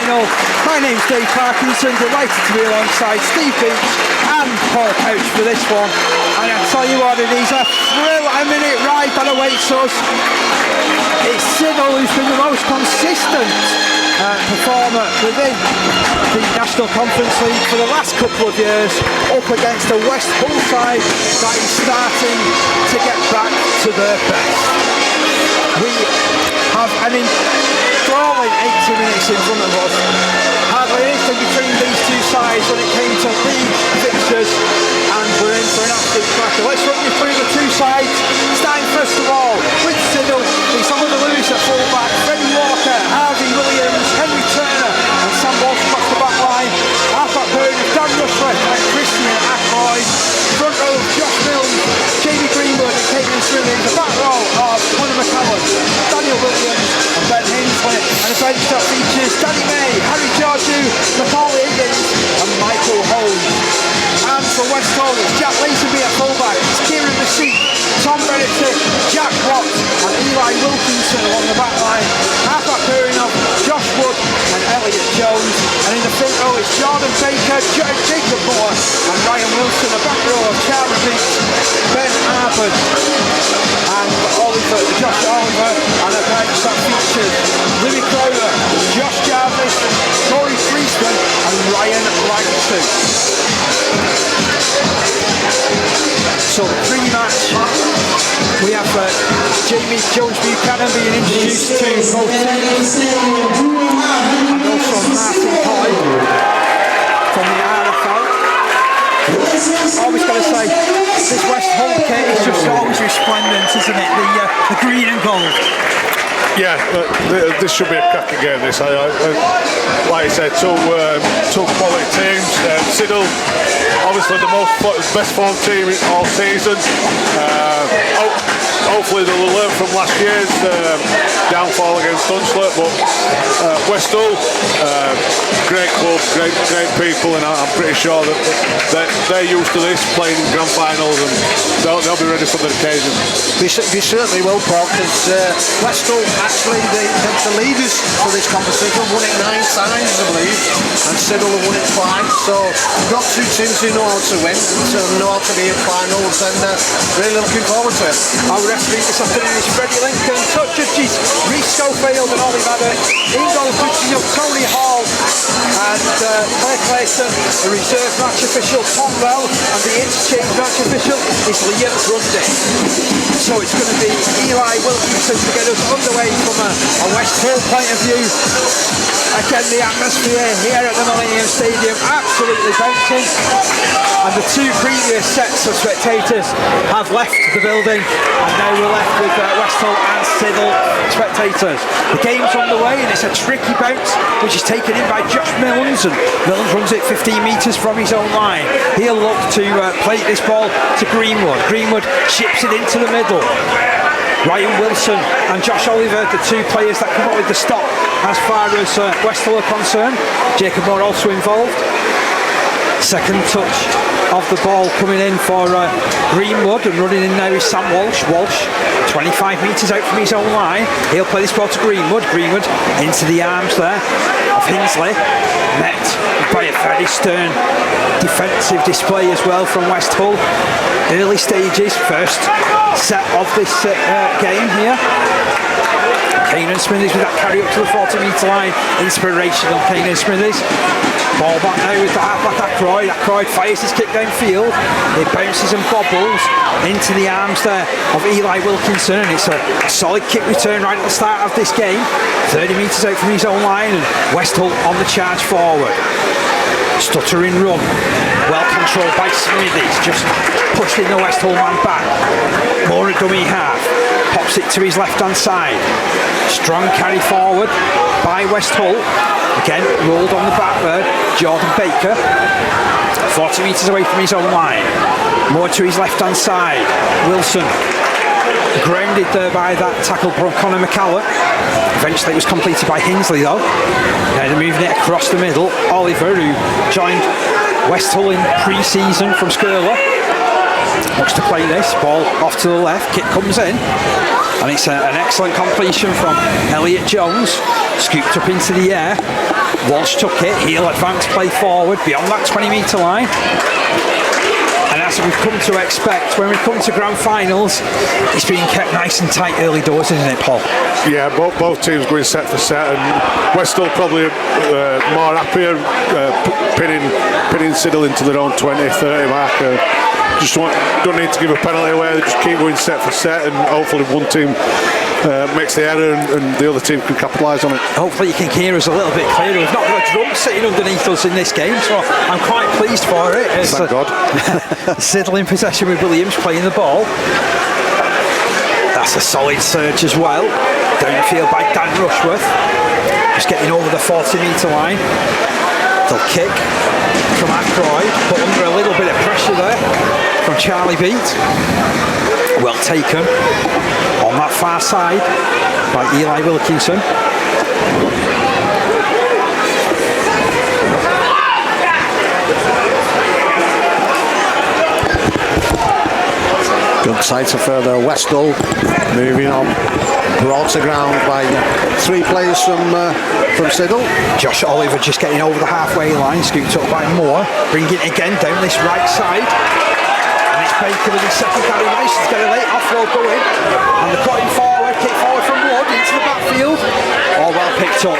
final. My name's Dave Parkinson, delighted to be alongside Steve Beach and Paul Couch for this one. And I tell you what, it is a thrill-a-minute ride that awaits us. It's Siddal who's been the most consistent performer within the National Conference League for the last couple of years, up against a West Hull side that is starting to get back to their best. We have an enthralling 80 minutes in front of us. Hardly anything between these two sides when it came to league fixtures, and we're in for an absolute cracker. Let's run you through the two sides. Starting first of all with Siddal, it's Oliver Lewis at fullback, Freddie Walker, Harvey Williams, Henry Turner and Sam Walsh across the back line. Half-back pairing of Dan Rushworth and Christian Ackroyd. Front row of Josh Mills, Jamie Greenwood and Caitlin Swimming. The back row of Conor McCallum, Daniel Williams and Ben Hinsley. And a bench that features Danny May, Harry Georgiou, Macaulay Higgins and Michael Holmes. And for West Hull, it's Jack Lazenby at fullback, it's Kieran Massey, Tom Benedict, Jack Watt and Eli Wilkinson along the back line. Half-back pairing of Josh Wood and Elliot Jones. And in the front row it's Jordan Baker, Jacob Moore and Ryan Wilson. A back row of Charlie Beats, Ben Arbon and Josh Oliver. And a bench that features Louis Crowder, Josh Jarvis, Corey Friesman and Ryan Langston. So pre-match we have Jamie Jones-Buchanan being introduced to both teams, and also Martin Colley from the RFL. Always got to say, this West Hull kit is just always resplendent, isn't it? The green and gold. Yeah, this should be a cracking game. This, like I said, two quality teams. Siddal, obviously the best formed team all season. Hopefully they'll learn from last year's downfall against Dunslop. But West Hull, great club, great people, and I'm pretty sure that they're used to this, playing grand finals, and they'll be ready for the occasion. We certainly will, Paul, because West Hull, actually the leaders for this competition, won it 9 times, I believe, and Siddal have won it twice. So we've got two teams who know how to win, so know how to be in finals, and really looking forward to it. Our referee this afternoon is Freddie Lincoln. Top judges Reece Schofield and Ollie Maddox. In goal judging of Tony Hall and Claire Clayton. The reserve match official Tom Bell, and the interchange match official is Liam Grundy. So it's going to be Eli Wilkinson to get us underway from a West Hull point of view. Again, the atmosphere here at the Millennium Stadium absolutely bouncing, and the two previous sets of spectators have left the building, and now we're left with West Hull and Siddal spectators. The game's underway, and it's a tricky bounce which is taken in by Josh Milnes, and Milnes runs it 15 metres from his own line. He'll look to plate this ball to Greenwood. Greenwood chips it into the middle. Ryan Wilson and Josh Oliver, the two players that come up with the stop as far as West Hull are concerned. Jacob Moore also involved. Second touch of the ball coming in for Greenwood, and running in now is Sam Walsh. Walsh 25 metres out from his own line. He'll play this ball to Greenwood. Greenwood into the arms there of Hinsley, met by a very stern defensive display as well from West Hull. Early stages, first set of this game here. Keenan Smithies with that carry up to the 40-metre line. Inspirational Keenan Smithies. Ball back now with the halfback Ackroyd. Ackroyd fires his kick downfield. It bounces and bobbles into the arms there of Eli Wilkinson, and it's a solid kick return right at the start of this game. 30 metres out from his own line, and West Hull on the charge forward. Stuttering run, well controlled by Smithies, just pushing the West Hull man back. More a dummy half, pops it to his left hand side. Strong carry forward by West Hull. Again, rolled on the back there, Jordan Baker. 40 metres away from his own line. More to his left hand side. Wilson grounded there by that tackle from Conor McCallum. Eventually it was completed by Hinsley though. Now they're moving it across the middle. Oliver, who joined West Hull in pre-season from Skirler, looks to play this ball off to the left. Kick comes in, and it's an excellent completion from Elliot Jones. Scooped up into the air. Walsh took it, he'll advance play forward beyond that 20-metre line. And as we've come to expect, when we come to grand finals, it's being kept nice and tight early doors, isn't it, Paul? Yeah, both teams going set for set, and Westall probably more happier pinning Siddal into their own 20-30 mark. Don't need to give a penalty away, they just keep going set for set, and hopefully one team makes the error and the other team can capitalise on it. Hopefully you can hear us a little bit clearer. We've not got a drum sitting underneath us in this game, so I'm quite pleased for it. Thank God. Siddal in possession with Williams playing the ball. That's a solid surge as well. Down the field by Dan Rushworth. Just getting over the 40-metre line. They'll kick from Ackroyd, but under a little bit of pressure there from Charlie Beat. Well taken on that far side by Eli Wilkinson. Good side to further Westall, moving on, brought to ground by 3 players from Siddal. Josh Oliver just getting over the halfway line, scooped up by Moore, bringing it again down this right side. And it's Baker with his second carry. Nice, he's got a late offload going. And the cutting forward, kick forward from Wood into the backfield. All well picked up.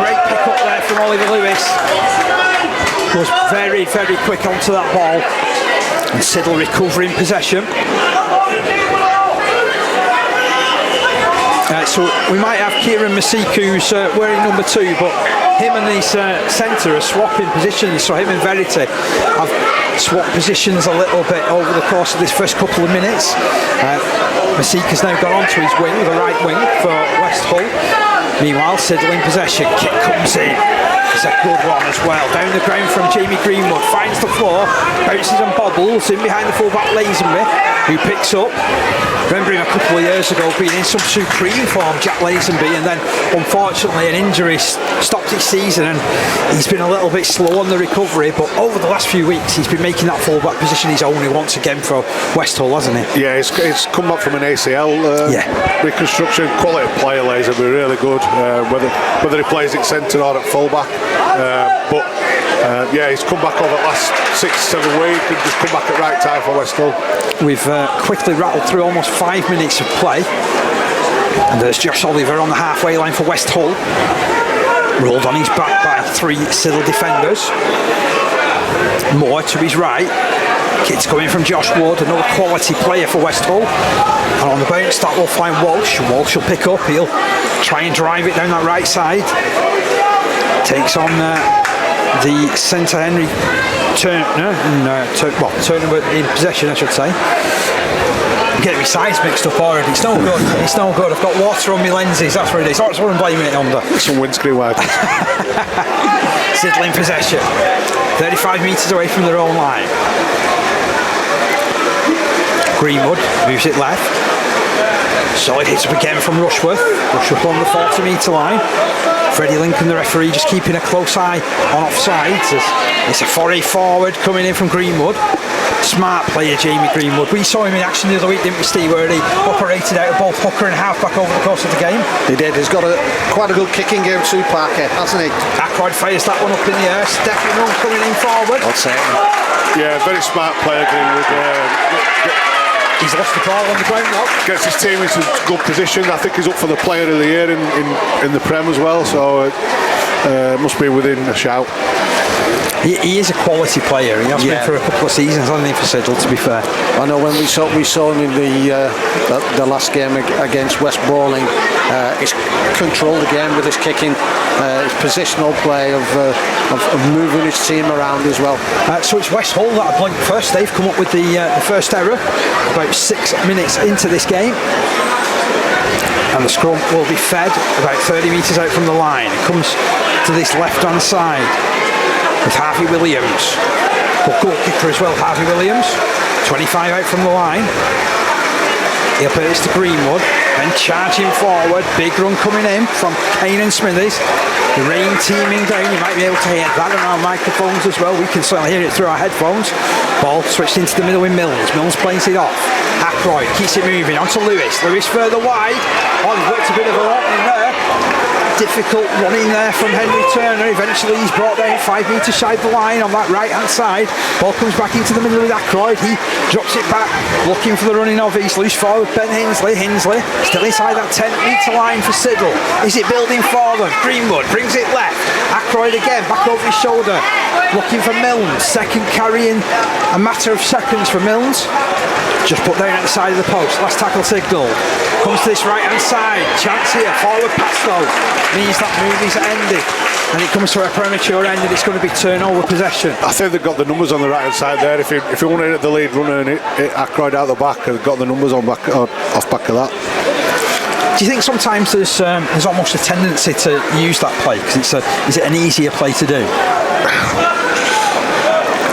Great pick up there from Oliver Lewis. Was very, very quick onto that ball. And Siddal recovering possession. So we might have Kieran Masiku's wearing number 2, but him and his centre are swapping positions. So him and Verity have swapped positions a little bit over the course of this first couple of minutes. Masika's now gone onto his wing, the right wing for West Hull. Meanwhile, Siddal in possession. Kick comes in. It's a good one as well. Down the ground from Jamie Greenwood. Finds the floor. Bounces and bobbles. In behind the fullback Lazenby, who picks up. Remember him a couple of years ago being in some supreme form, Jack Lazenby, and then unfortunately an injury stopped his season and he's been a little bit slow on the recovery, but over the last few weeks he's been making that fullback position his own once again for West Hull, hasn't he? Yeah, he's come back from an ACL reconstruction. Quality player, Lazenby, really good, whether he plays at centre or at fullback. But he's come back over the last 6-7 weeks and just come back at right time for West Hull. We've quickly rattled through almost 5 minutes of play, and there's Josh Oliver on the halfway line for West Hull, rolled on his back by 3 Siddal defenders. Moore to his right. Kick's coming from Josh Wood, another quality player for West Hull. And on the bounce, that will find Walsh. Walsh will pick up. He'll try and drive it down that right side. Takes on the centre Henry Turner, Turner in possession, I should say. I'm getting my sides mixed up already. It's no good. It's no good. I've got water on my lenses. That's what it is. That's what I'm blaming it under. Some windscreen wipers. Siddal in possession. 35 metres away from their own line. Greenwood moves it left. Solid hits up again from Rushworth. Rushworth on the 40-metre line. Freddie Lincoln, the referee, just keeping a close eye on offsides. It's a foray forward coming in from Greenwood. Smart player, Jamie Greenwood. We saw him in action the other week, didn't we, Steve, where he operated out of both hooker and halfback over the course of the game. He did. He's got quite a good kicking game too, Parker, hasn't he? Ackroyd fires that one up in the air. Stephen Run coming in forward. I'll say it. Yeah, very smart player, Greenwood. He's lost the ball on the ground now. Gets his team into good position. I think he's up for the player of the year in the Prem as well, so must be within a shout. He is a quality player. He has been for a couple of seasons, hasn't he, for Siddal, to be fair. I know when we saw him in the last game against West Bowling, he's controlled the game with his kicking, his positional play of moving his team around as well. So it's West Hull that are blank first. They've come up with the first error about 6 minutes into this game. And the scrum will be fed about 30 metres out from the line. It comes to this left-hand side with Harvey Williams. But goal kicker as well, Harvey Williams. 25 out from the line. He'll put this to Greenwood, then charging forward. Big run coming in from Kane and Smithies. The rain teaming down. You might be able to hear that on our microphones as well. We can certainly hear it through our headphones. Ball switched into the middle with Mills. Mills plays it off. Ackroyd keeps it moving onto Lewis. Lewis further wide. Oh, he's worked a bit of an opening there. difficult running there from Henry Turner. Eventually he's brought down 5 metres side the line on that right hand side. Ball comes back into the middle with Ackroyd. He drops it back, looking for the running of East. Loose forward Ben Hinsley. Hinsley still inside that 10 metre line for Siddal. Is it building for them? Greenwood brings it left. Ackroyd again, back over his shoulder, looking for Milnes. Second carry in a matter of seconds for Milnes. Just put down at the side of the post. Last tackle Signal. Comes to this right hand side. Chance here. Forward pass though. Means that move is ended. And it comes to a premature end and it's going to be turnover possession. I think they've got the numbers on the right hand side there. If you want to hit the lead runner and hit Ackroyd out the back, they've got the numbers off back of that. Do you think sometimes there's almost a tendency to use that play because is it an easier play to do?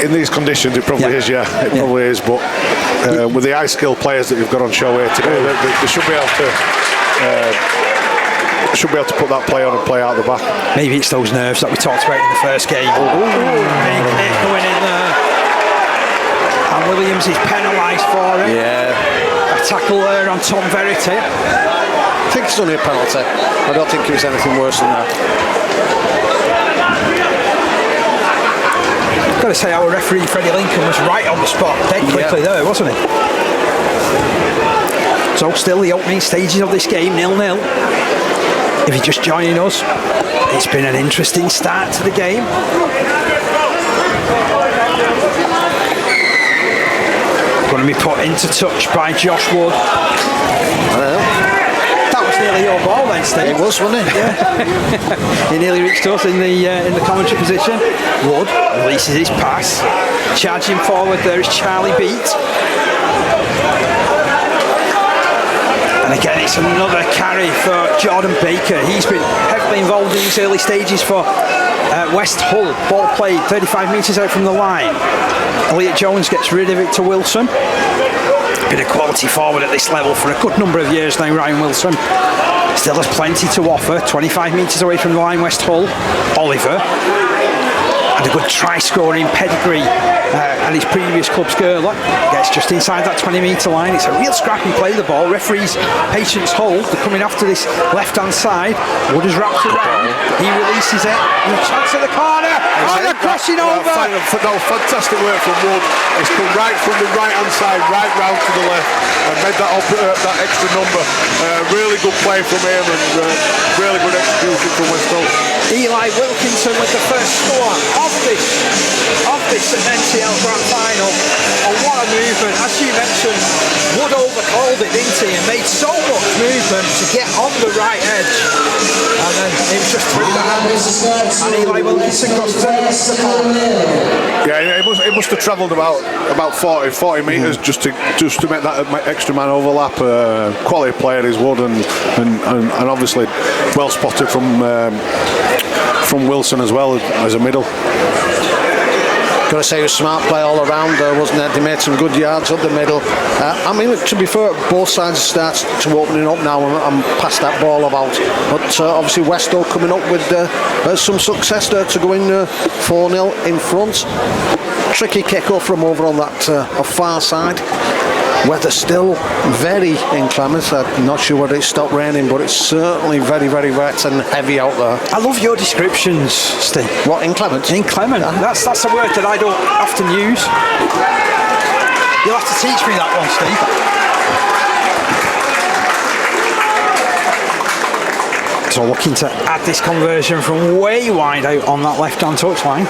In these conditions, it probably is. Yeah, it probably is. But with the high skill players that you've got on show here today, they should be able to put that play on and play out the back. Maybe it's those nerves that we talked about in the first game. Big hit going in there, and Williams is penalised for it. A tackle there on Tom Verity. I think it's only a penalty. I don't think it was anything worse than that. Got to say, our referee Freddie Lincoln was right on the spot, dead quickly there, wasn't he? So still the opening stages of this game, 0-0. If you're just joining us, it's been an interesting start to the game. Going to be put into touch by Josh Wood. That was nearly your ball then, Steve. It was, wasn't it? Yeah. He nearly reached us in the commentary position. Wood releases his pass. Charging forward there is Charlie Beat. And again, it's another carry for Jordan Baker. He's been heavily involved in these early stages for West Hull. Ball played 35 metres out from the line. Elliot Jones gets rid of it to Wilson. Been a quality forward at this level for a good number of years now, Ryan Wilson. Still has plenty to offer. 25 metres away from the line, West Hull. Oliver had a good try-scoring pedigree at his previous club's Gurler. Gets just inside that 20-metre line. It's a real scrappy play, the ball. Referee's patience hold. They're coming after this left-hand side. Wood has wrapped around. He releases it. And a chance at the corner. And they're crossing over. Fantastic work from Wood. It's come right from the right-hand side, right round to the left, and made that extra number. Really good play from him and really good execution from West Hull. Eli Wilkinson with the first score of this NCL Grand Final. And what a movement. As you mentioned, Wood overcalled it, didn't he? And made so much movement to get on the right edge. And then it was just through the hands. And Eli Wilkinson crosses the corner. Yeah, it must have travelled about 40 metres just to make that extra man overlap. Quality player is Wood, and obviously well spotted from Wilson as well as a middle. Got to say, it was smart play all around, wasn't it? They made some good yards up the middle. I mean, to be fair, both sides start to opening up now and pass that ball about. But obviously West Hull coming up with some success there to go in 4-0 in front. Tricky kick-off from over on that far side. Weather still very inclement. I'm not sure whether it stopped raining, but it's certainly very, very wet and heavy out there. I love your descriptions, Steve. What, inclement? Inclement. That's a word that I don't often use. You'll have to teach me that one, Steve. So looking to add this conversion from way wide out on that left-hand touchline.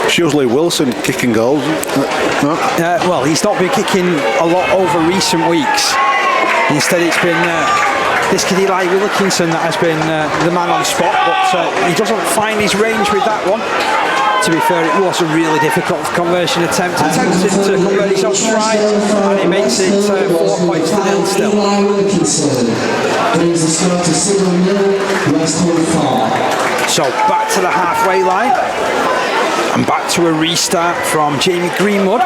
It's usually Wilson kicking goals. No? Well, he's not been kicking a lot over recent weeks. Instead, it's been this kid Eli Wilkinson that has been the man on spot, but he doesn't find his range with that one. To be fair, it was a really difficult conversion attempt. Attempted to convert his own try, and he makes it 4 points to 0 still. Eli Wilkinson brings the score to Siddal 0, West Hull 4. So back to the halfway line. And back to a restart from Jamie Greenwood.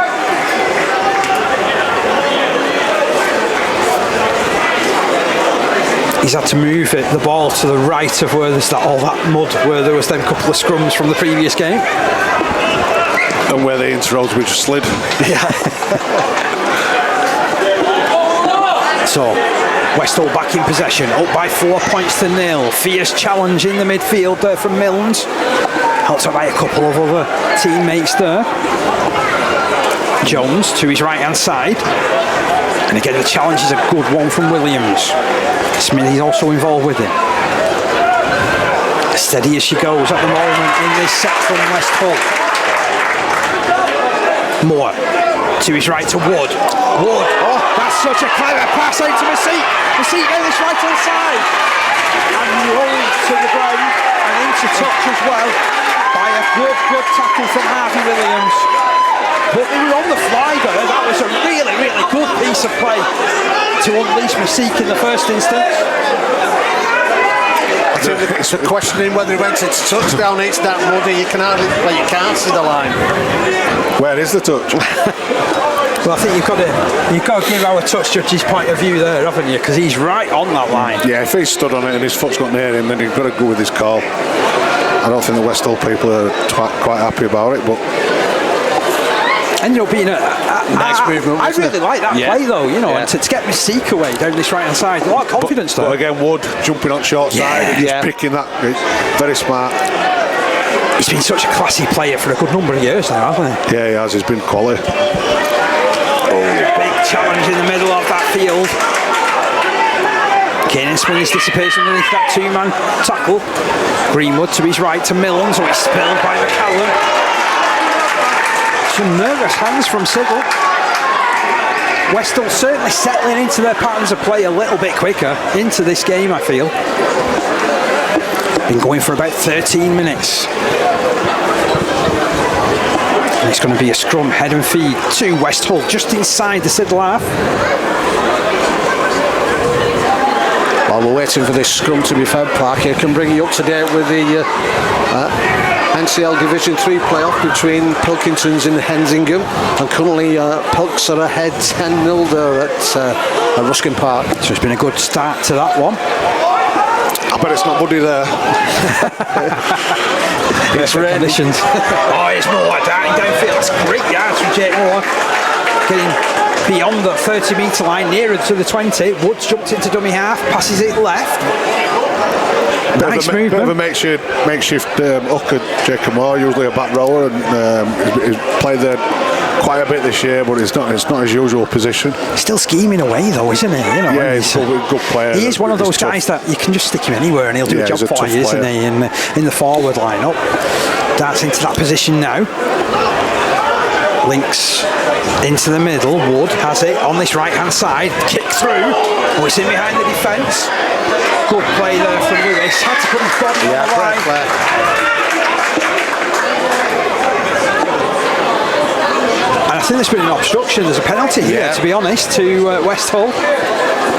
He's had to move the ball to the right of where there's all that mud, where there was them couple of scrums from the previous game. And where the interroads were just slid. Yeah. So Westall back in possession, up by 4 points to 0. Fierce challenge in the midfield there from Milnes. Helped out by a couple of other teammates there. Jones to his right hand side. And again, the challenge is a good one from Williams. Smithy's also involved with him. Steady as she goes at the moment in this set from West Hull. Moore to his right to Wood. Wood, oh, that's such a clever pass out to Messi. Messi on this right hand side. And rolled to the ground and into touch as well by a good tackle from Harvey Williams. But they were on the fly there. That was a really good piece of play to unleash Messi in the first instance. It's questioning whether he went into touchdown. It's that muddy. You can't see the line. Where is the touch? Well, I think you've got to give our touch judge's point of view there, haven't you? Because he's right on that line. Yeah, if he stood on it and his foot's got near him, then you've got to go with his call. I don't think the West Hull people are quite happy about it, but ended up being a nice movement. I really like that play though, you know, and to get Mystique away down this right hand side, a lot of confidence there. But again, Wood jumping on short side and just picking that, very smart. He's been such a classy player for a good number of years now, hasn't he? Yeah, he has. He's been quality. Oh, big challenge in the middle of that field. Kane Smith dissipates underneath that two-man tackle. Greenwood to his right to Milnes, he's spilled by McCallum. Some nervous hands from Siddal. Westall certainly settling into their patterns of play a little bit quicker into this game, I feel. Been going for about 13 minutes. And it's going to be a scrum head and feed to West Hull, just inside the Siddal half. While we're waiting for this scrum to be fed, Parker can bring you up to date with the NCL Division 3 playoff between Pilkingtons and Hensingham, and currently Pilks are ahead 10-0 there at Ruskin Park. So it's been a good start to that one. I bet it's not muddy there. It's raining. Oh, it's Moore darting downfield. That's great yards from Jake Moore. Getting beyond the 30-metre line, nearer to the 20. Woods jumped into dummy half, passes it left. Nice movement. Bit of a makeshift hooker, Jacob Moore, usually a back rower, and he's played there quite a bit this year, but it's not his usual position. Still scheming away though, isn't he? You know, yeah, he's a good player. He is one of those guys that you can just stick him anywhere and he'll do a job for you, isn't he? In the forward line-up. Darts into that position now. Links into the middle. Wood has it on this right-hand side. Kick through. Oh, it's in behind the defence. Good play there from Lewis. Had to put his body on the line. And I think there's been an obstruction. There's a penalty here, to be honest, to West Hull.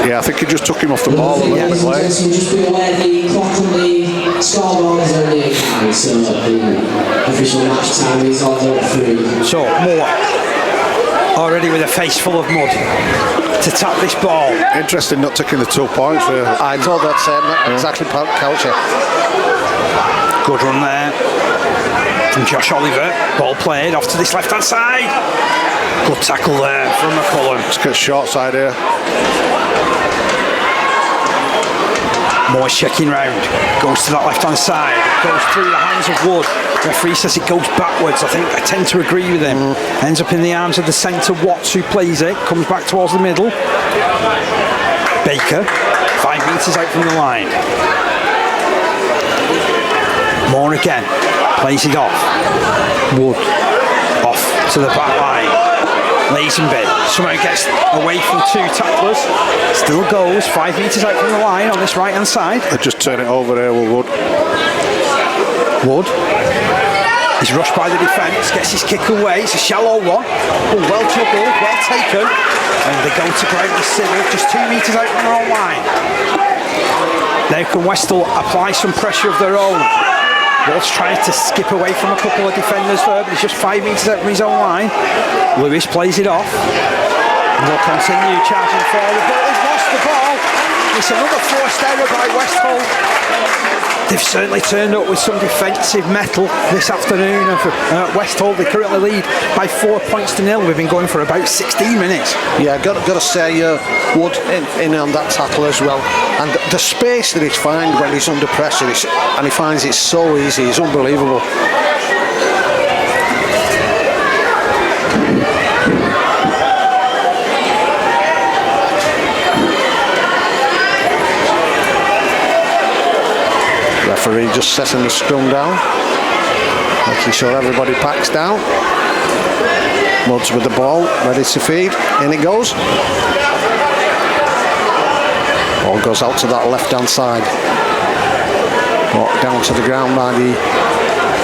Yeah, I think he just took him off the ball. Ladies and gentlemen, just be aware the clock on the scoreboard is only a count, so the official match time is on the referee. So, Moore, already with a face full of mud to tap this ball. Interesting not taking the 2 points. I thought that same, exactly culture. Good run there from Josh Oliver. Ball played off to this left-hand side. Good tackle there from McCullum. Let's get short side here. Moore's checking round, goes to that left-hand side, goes through the hands of Wood. Referee says it goes backwards. I tend to agree with him. Ends up in the arms of the centre Watts, who plays it, comes back towards the middle. Baker, 5 metres out from the line. Moore again, plays it off. Wood, off to the back line. Lazenby somehow gets away from 2 tacklers. Still goes 5 metres out from the line on this right hand side. I just turn it over here with Wood. Wood is rushed by the defence, gets his kick away. It's a shallow one. Oh, well juggled, well taken. And they go to ground with Siddal, just 2 metres out from their own line. Now can Westall apply some pressure of their own? Woods trying to skip away from a couple of defenders there, but he's just 5 metres out from his own line. Lewis plays it off. And they'll continue charging forward, but he's lost the ball. It's another forced error by West Hull. They've certainly turned up with some defensive mettle this afternoon. And for West Hull, they currently lead by 4 points to 0. We've been going for about 16 minutes. Yeah, got to say, Wood in on that tackle as well. And the space that he's found when he's under pressure, and he finds it so easy, is unbelievable. Referee just setting the scrum down, making sure everybody packs down. Mudds with the ball, ready to feed. In it goes. Ball goes out to that left-hand side. Brought down to the ground by the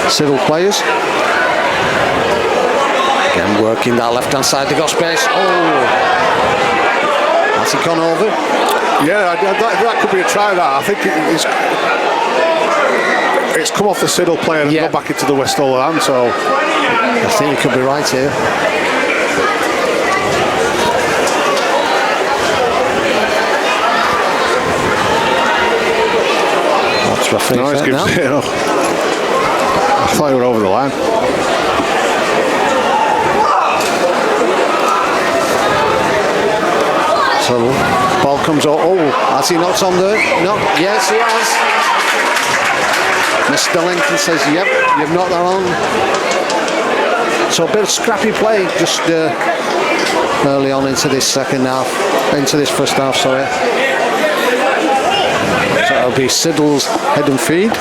Siddal players. Again, working that left-hand side. They got space. Oh! Has he gone over? Yeah, that could be a try. That I think it's come off the Siddal player and gone back into the West Hull hand. So I think he could be right here. What's referee saying now? I thought you were over the line. So ball comes out. Oh, has he not on there? No. Yes, he has. Mr. Lincoln says, yep, you've knocked that on. So a bit of scrappy play just early on into this second half, into this first half, sorry. So it'll be Siddal's head and feed.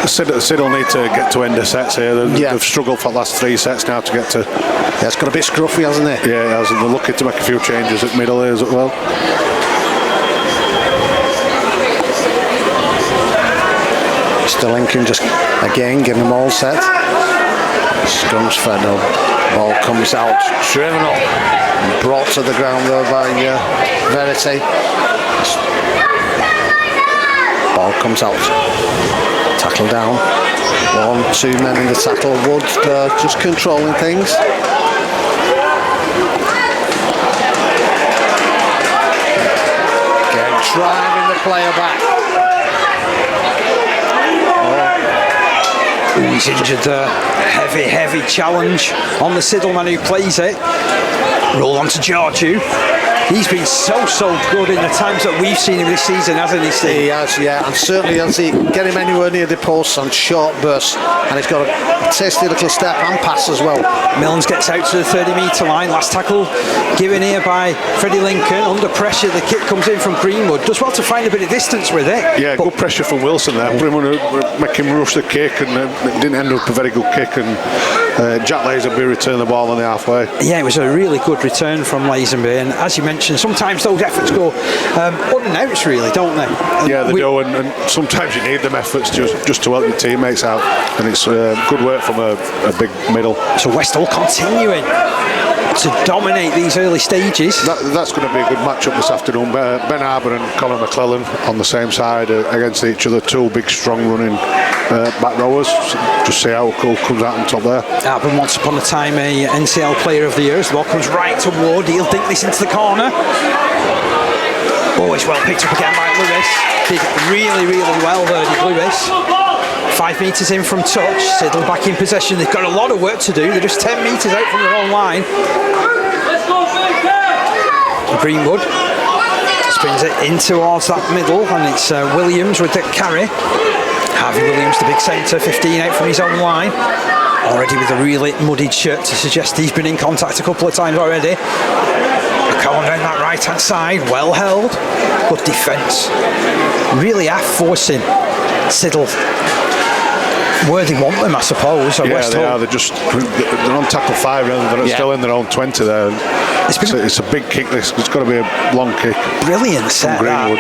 Siddal need to get to end the sets here. They've struggled for the last 3 sets now to get to. Yeah, it's got a bit scruffy, hasn't it? Yeah, it has, and they're looking to make a few changes at middle here as well. Mr. Lincoln just again getting them all set. Scrum's fed up. Ball comes out, driven up, and brought to the ground there by Verity. Ball comes out. Tackle down. 1, 2 men in the tackle. Wood just controlling things. Again, driving the player back. He's injured there. Heavy challenge on the Siddal man who plays it. Roll on to Georgiou. He's been so good in the times that we've seen him this season, hasn't he, Steve? He has, yeah, and certainly as he get him anywhere near the post on short bursts, and he's got a tasty little step and pass as well. Milnes gets out to the 30-metre line. Last tackle given here by Freddie Lincoln. Under pressure, the kick comes in from Greenwood. Does well to find a bit of distance with it. Yeah, good pressure from Wilson there. Make him rush the kick, and it didn't end up a very good kick. And Jack Lazenby returned the ball on the halfway. Yeah, it was a really good return from Lazenby, and as you mentioned, sometimes those efforts go unannounced, really, don't they? Yeah, they do, and sometimes you need them efforts just to help your teammates out, and it's good work from a big middle. So West Hull continuing to dominate these early stages. That's going to be a good matchup this afternoon. Ben Harbour and Colin McClellan on the same side against each other. 2 big, strong running back rowers. Just see how cool comes out on top there. Harbour once upon a time a NCL Player of the Year. The ball comes right toward. He'll dink this into the corner. Oh, it's well picked up again by Lewis. Did really well there, did Lewis. 5 metres in from touch. Siddal back in possession. They've got a lot of work to do. They're just 10 metres out from their own line. Greenwood spins it in towards that middle, and it's Williams with the carry. Harvey Williams, the big centre, 15 out from his own line. Already with a really muddied shirt to suggest he's been in contact a couple of times already. McCollum down that right hand side, well held. Good defence. Really are forcing Siddal where they want them, I suppose. Yeah, they are. They're on tackle 5 rather than still in their own 20 there. It's a big kick. It's got to be a long kick. Brilliant set. Greenwood.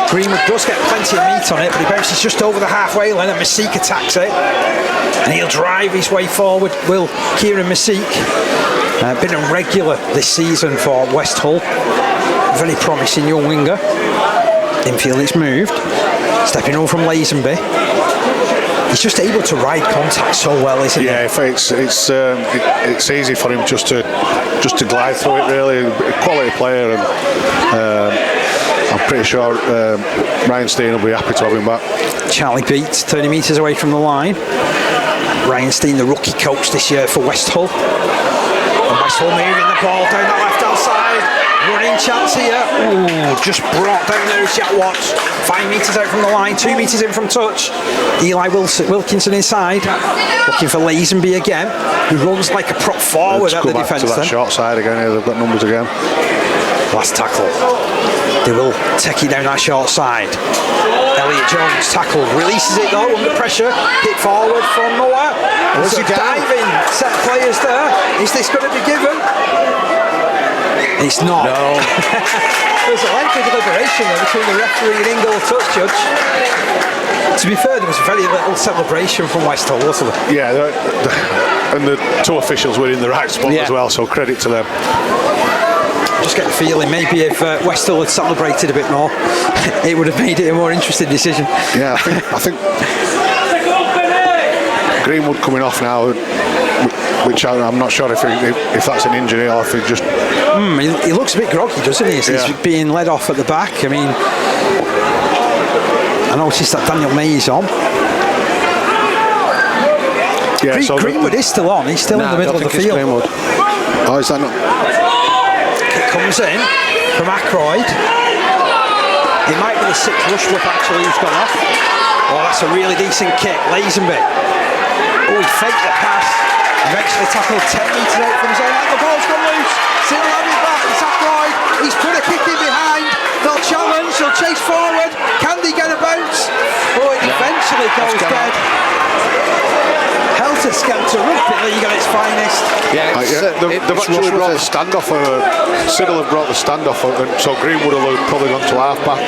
Greenwood does get plenty of meat on it, but he bounces just over the halfway line, and Masique attacks it, and he'll drive his way forward. Will Kieran Masique, been a regular this season for West Hull, very promising young winger. Infield, it's moved, stepping over from Lazenby. He's just able to ride contact so well, isn't he? Yeah, it's easy for him just to glide through it. Really, a quality player, and pretty sure Ryan Steen will be happy to have him back. Charlie Beats, 30 metres away from the line. Ryan Steen, the rookie coach this year for West Hull. And West Hull moving the ball down that left-hand side. Running chance here. Ooh, just brought down there is Jack Watts. 5 metres out from the line, 2 metres in from touch. Eli Wilkinson inside. Looking for Lazenby again, who runs like a prop forward at the defence. To that short side again, here they've got numbers again. Last tackle. They will take it down that short side. Elliot Jones tackled, releases it though under pressure. Hit forward from nowhere. There's a diving set players there. Is this going to be given? It's not. No. There's a lengthy deliberation there between the referee and Ingle touch judge. To be fair, there was very little celebration from West Hull, wasn't there? Yeah, and the two officials were in the right spot as well, so credit to them. Just get the feeling maybe if West Hull had celebrated a bit more, it would have made it a more interesting decision. Yeah, I think Greenwood coming off now, which I'm not sure if that's an injury or if he just... He looks a bit groggy, doesn't he? He's being led off at the back. I mean, I noticed that Daniel May is on. Yeah, Greenwood is still on. He's still in the middle of the field. Greenwood. Oh, is that not? Kick comes in from Ackroyd. It might be the sixth Rushworth actually who's gone off. Oh, that's a really decent kick. Lazenby. Oh, he faked the pass. Eventually tackled 10 metres out from his own line. The ball's gone loose. Siddal have it back. It's Ackroyd. He's put a kick in behind. They'll challenge. They'll chase forward. Can they get a bounce? Oh, it eventually goes dead. Helter-skelter rugby league at its finest. Yeah, they've actually brought the standoff. Siddal have brought the standoff, so Greenwood will have probably gone to half-back.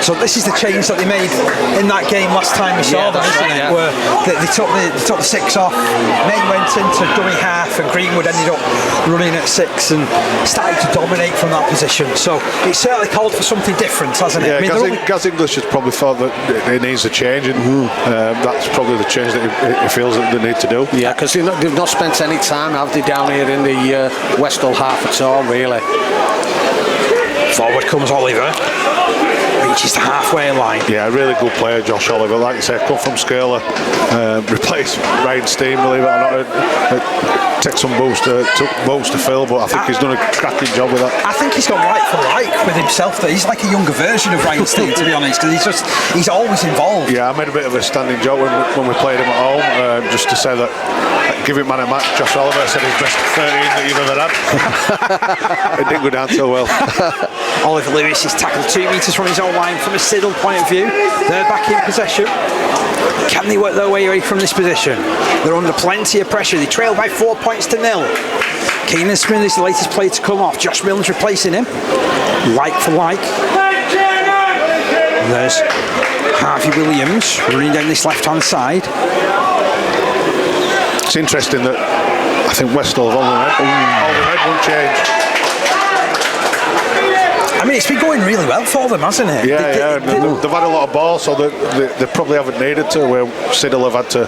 So this is the change that they made in that game last time we saw them, isn't it? Where they took the six off, May went into dummy half, and Greenwood ended up running at six and started to dominate from that position. So it certainly called for something different, hasn't it? Yeah, Gaz English has probably thought that it needs a change, and that's probably the change that he feels that they need to do. Yeah, because they've not spent any time, have they, down here in the West Hull half at all, really. Forward comes Oliver. Reaches the halfway line. Yeah, a really good player, Josh Oliver. Like you say, come from Scurler, replaced Ryan Steen, believe it or not. It takes some boost to fill, but I think he's done a cracking job with that. I think he's gone right for like with himself. That he's like a younger version of Ryan Steen, to be honest, because he's always involved. Yeah, I made a bit of a standing joke when we played him at home, just to say that give him man a match. Josh Oliver said he's best 13 that you've ever had. It didn't go down so well. Oliver Lewis is tackled 2 metres from his own line from a Siddal point of view. They're back in possession. Can they work their way away from this position? They're under plenty of pressure. They trail by 4 points to 0. Keenan Smith is the latest player to come off. Josh Milne's replacing him. Like for like. There's Harvey Williams running down this left-hand side. It's interesting that I think West Hull have only had one change. I mean, it's been going really well for them, hasn't it? Yeah, they've had a lot of balls, so they probably haven't needed to. Where Siddal have had to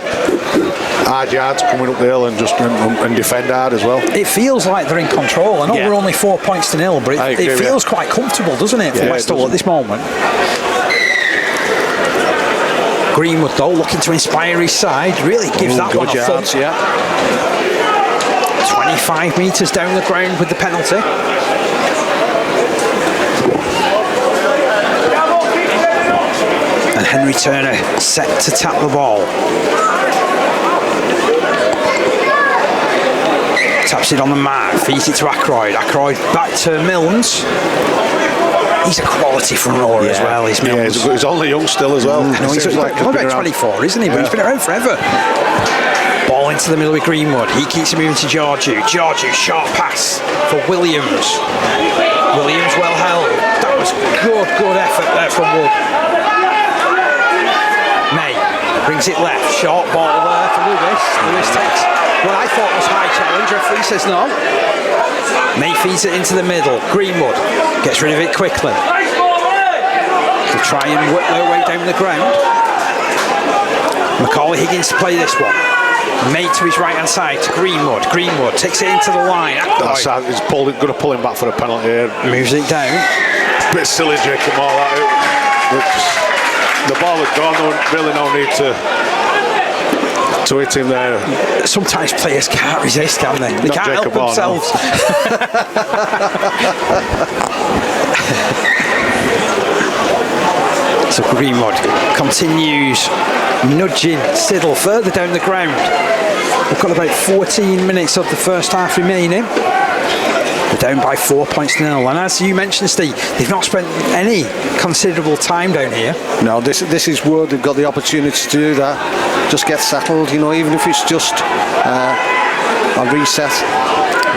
hard yards coming up the hill and just and defend hard as well. It feels like they're in control. I know we're only 4 points to 0, but it feels quite comfortable, doesn't it, for West Hull at this moment? Greenwood, though, looking to inspire his side, really gives that one a thump. 25 metres down the ground with the penalty. And Henry Turner set to tap the ball. Taps it on the mat, feeds it to Ackroyd. Ackroyd back to Milnes. He's a quality front rower as well, he's Milnes. Yeah, he's only young still as well. He's about 24, isn't he? But he's been around forever. Ball into the middle with Greenwood. He keeps it moving to Georgiou. Georgiou, short pass for Williams. Williams well held. That was good effort there from Wood. May brings it left. Short ball there for Lewis. Lewis takes what I thought was high challenge. Referee says no. May feeds it into the middle. Greenwood gets rid of it quickly. They'll try and work their way down the ground. Macaulay Higgins to play this one. May to his right hand side to Greenwood. Greenwood takes it into the line. He's going to pull him back for a penalty here. Moves it down. Bit silly, Jacob Moore. The ball had gone. Really no need to hit him there. Sometimes players can't resist, can they? They Not can't Jacob help Moore, no. themselves. So Greenwood continues nudging Siddal further down the ground. We've got about 14 minutes of the first half remaining. They're down by 4 points to 0. And as you mentioned, Steve, they've not spent any considerable time down here. No, this is where they've got the opportunity to do that. Just get settled, you know, even if it's just a reset.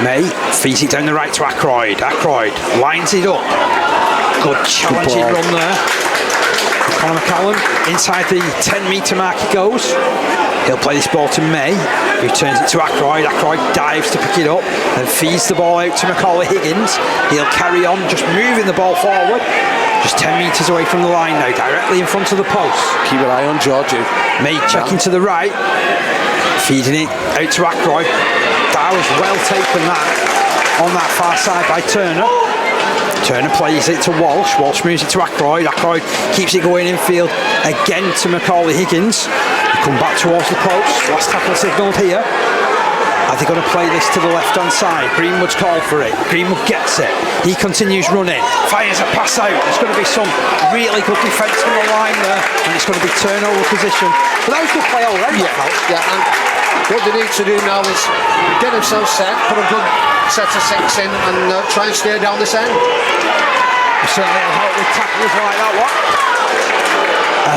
May feeds it down the right to Ackroyd. Ackroyd lines it up. Good challenging run there. Conor McCallum inside the 10-metre mark he goes. He'll play this ball to May, who turns it to Ackroyd. Ackroyd dives to pick it up and feeds the ball out to Macaulay Higgins. He'll carry on, just moving the ball forward. Just 10 metres away from the line now, directly in front of the post. Keep an eye on Georgie. May checking to the right, feeding it out to Ackroyd. That was well taken that on that far side by Turner. Turner plays it to Walsh. Walsh moves it to Ackroyd. Ackroyd keeps it going infield again to Macaulay Higgins. They come back towards the post. Last tackle signalled here. Are they going to play this to the left-hand side? Greenwood's called for it. Greenwood gets it. He continues running. Fires a pass out. There's going to be some really good defence from the line there. And it's going to be turnover position. But that was good play already. Yeah, and what they need to do now is get themselves set, put a good set of six in and try and stay down this end. Certainly it'll help with tackles like that one.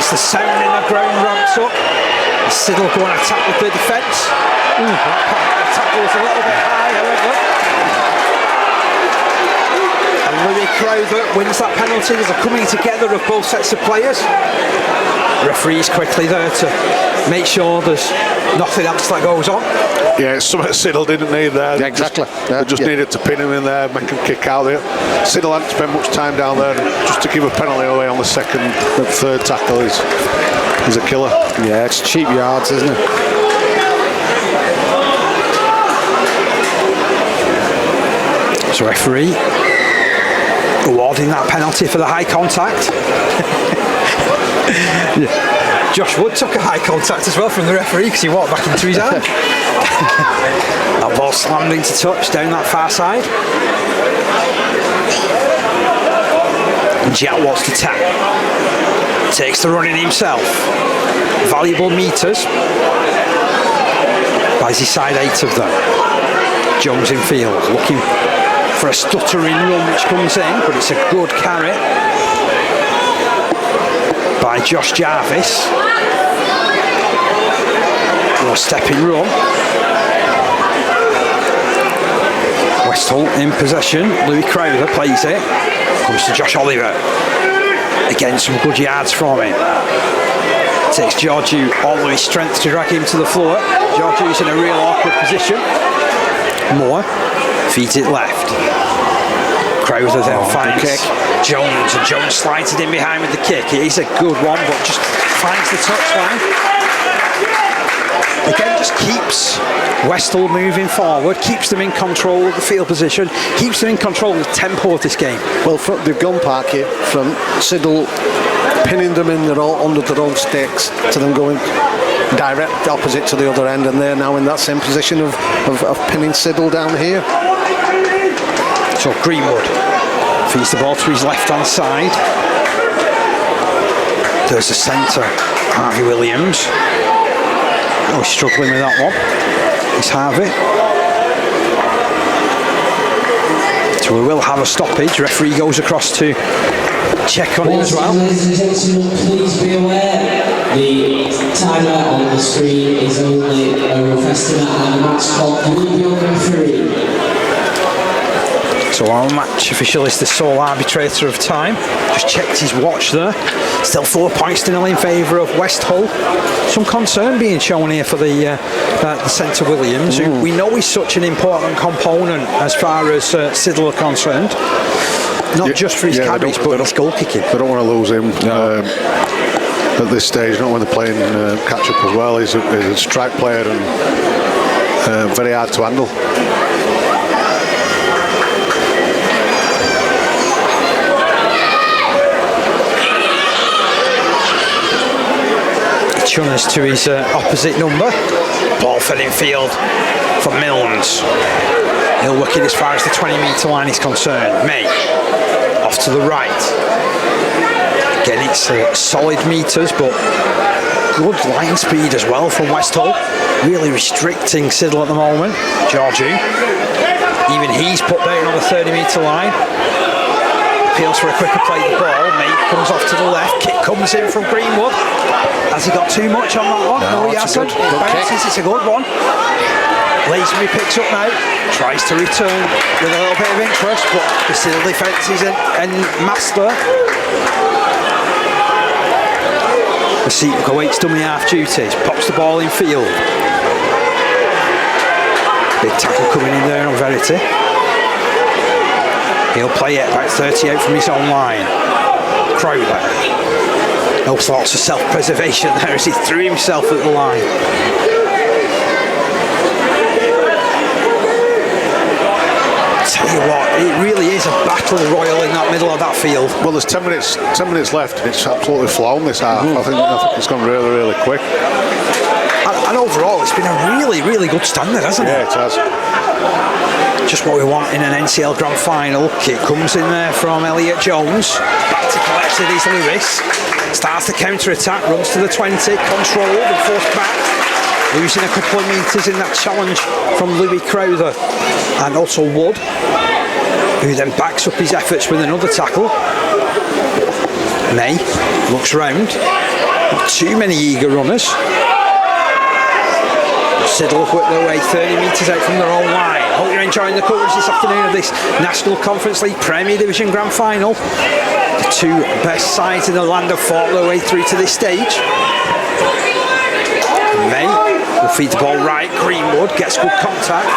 As the sound in the ground ramps up, Siddal go and attack with the defence. That tackle was a little bit high, however. And Louis Crowther wins that penalty. There's a coming together of both sets of players. Referee's quickly there to make sure there's nothing else that goes on. Yeah, it's something Siddal didn't need there. Yeah, exactly. They just needed to pin him in there, make him kick out there. Siddal hadn't spent much time down there, and just to give a penalty away on the second and third tackle is a killer. Yeah, it's cheap yards, isn't it? So referee awarding that penalty for the high contact. Yeah. Josh Wood took a high contact as well from the referee because he walked back into his hand. That ball slammed into touch down that far side. And Jack wants to tap. Takes the running himself. Valuable metres. Buys his side 8 of them. Jones in field, looking for a stuttering run which comes in, but it's a good carry by Josh Jarvis. A stepping run. Westhull in possession. Louis Crowther plays it. Comes to Josh Oliver. Again, some good yards from him. Takes Georgiou all of his strength to drag him to the floor. Georgiou's in a real awkward position. Moore feeds it left. Crowther then finds Jones, and Jones slides it in behind with the kick. It is a good one, but just finds the touchline. Again, just keeps Westhull moving forward, keeps them in control of the field position, keeps them in control of the tempo of this game. Well, they've gone back here from Siddal pinning them in under their own sticks to them going direct opposite to the other end, and they're now in that same position of pinning Siddal down here. So Greenwood feeds the ball to his left-hand side. There's the centre, Harvey Williams. Oh, he's struggling with that one. It's Harvey. So we will have a stoppage. Referee goes across to check on him as well. Ladies and gentlemen, please be aware the timer on the screen is only a rough estimate and the match clock will be on referee. So our match official is the sole arbitrator of time. Just checked his watch there. Still 4 points to 0 in favour of Westhull. Some concern being shown here for the centre Williams, who we know is such an important component as far as Siddal are concerned. Not just for his carries, but his goal kicking. They don't want to lose him at this stage, not when they're playing catch-up as well. He's a strike player and very hard to handle. Chunners to his opposite number. Ball fed in field for Milnes. He'll work it as far as the 20-metre line is concerned. May off to the right. Again, it's solid metres, but good line speed as well from Westhull. Really restricting Siddal at the moment. Georgiou. Even he's put down on the 30-metre line. Appeals for a quicker play the ball. May comes off to the left. Kick comes in from Greenwood. Has he got too much on that one? No, he hasn't. It bounces. It's a good one. Lazenby picks up now. Tries to return with a little bit of interest, but the Siddal defence is in master. The seat awaits dummy half duties. Pops the ball in field. Big tackle coming in there on Verity. He'll play it about 30 out from his own line. Crowler. No thoughts of self-preservation there as he threw himself at the line. Tell you what, it really is a battle royal in that middle of that field. Well, there's 10 minutes left. It's absolutely flown this half. I think it's gone really, really quick. And overall, it's been a really, really good standard, hasn't it? Yeah, it has. Just what we want in an NCL Grand Final. Kick comes in there from Elliot Jones. Back to collect it is Lewis. Starts the counter-attack, runs to the 20, controlled and forced back. Losing a couple of metres in that challenge from Louis Crowther. And also Wood, who then backs up his efforts with another tackle. May looks round. Not too many eager runners. Siddal have worked their way 30 metres out from their own line. Hope you're enjoying the coverage this afternoon of this National Conference League Premier Division Grand Final. The two best sides in the land have fought their way through to this stage. May will feed the ball right. Greenwood gets good contact.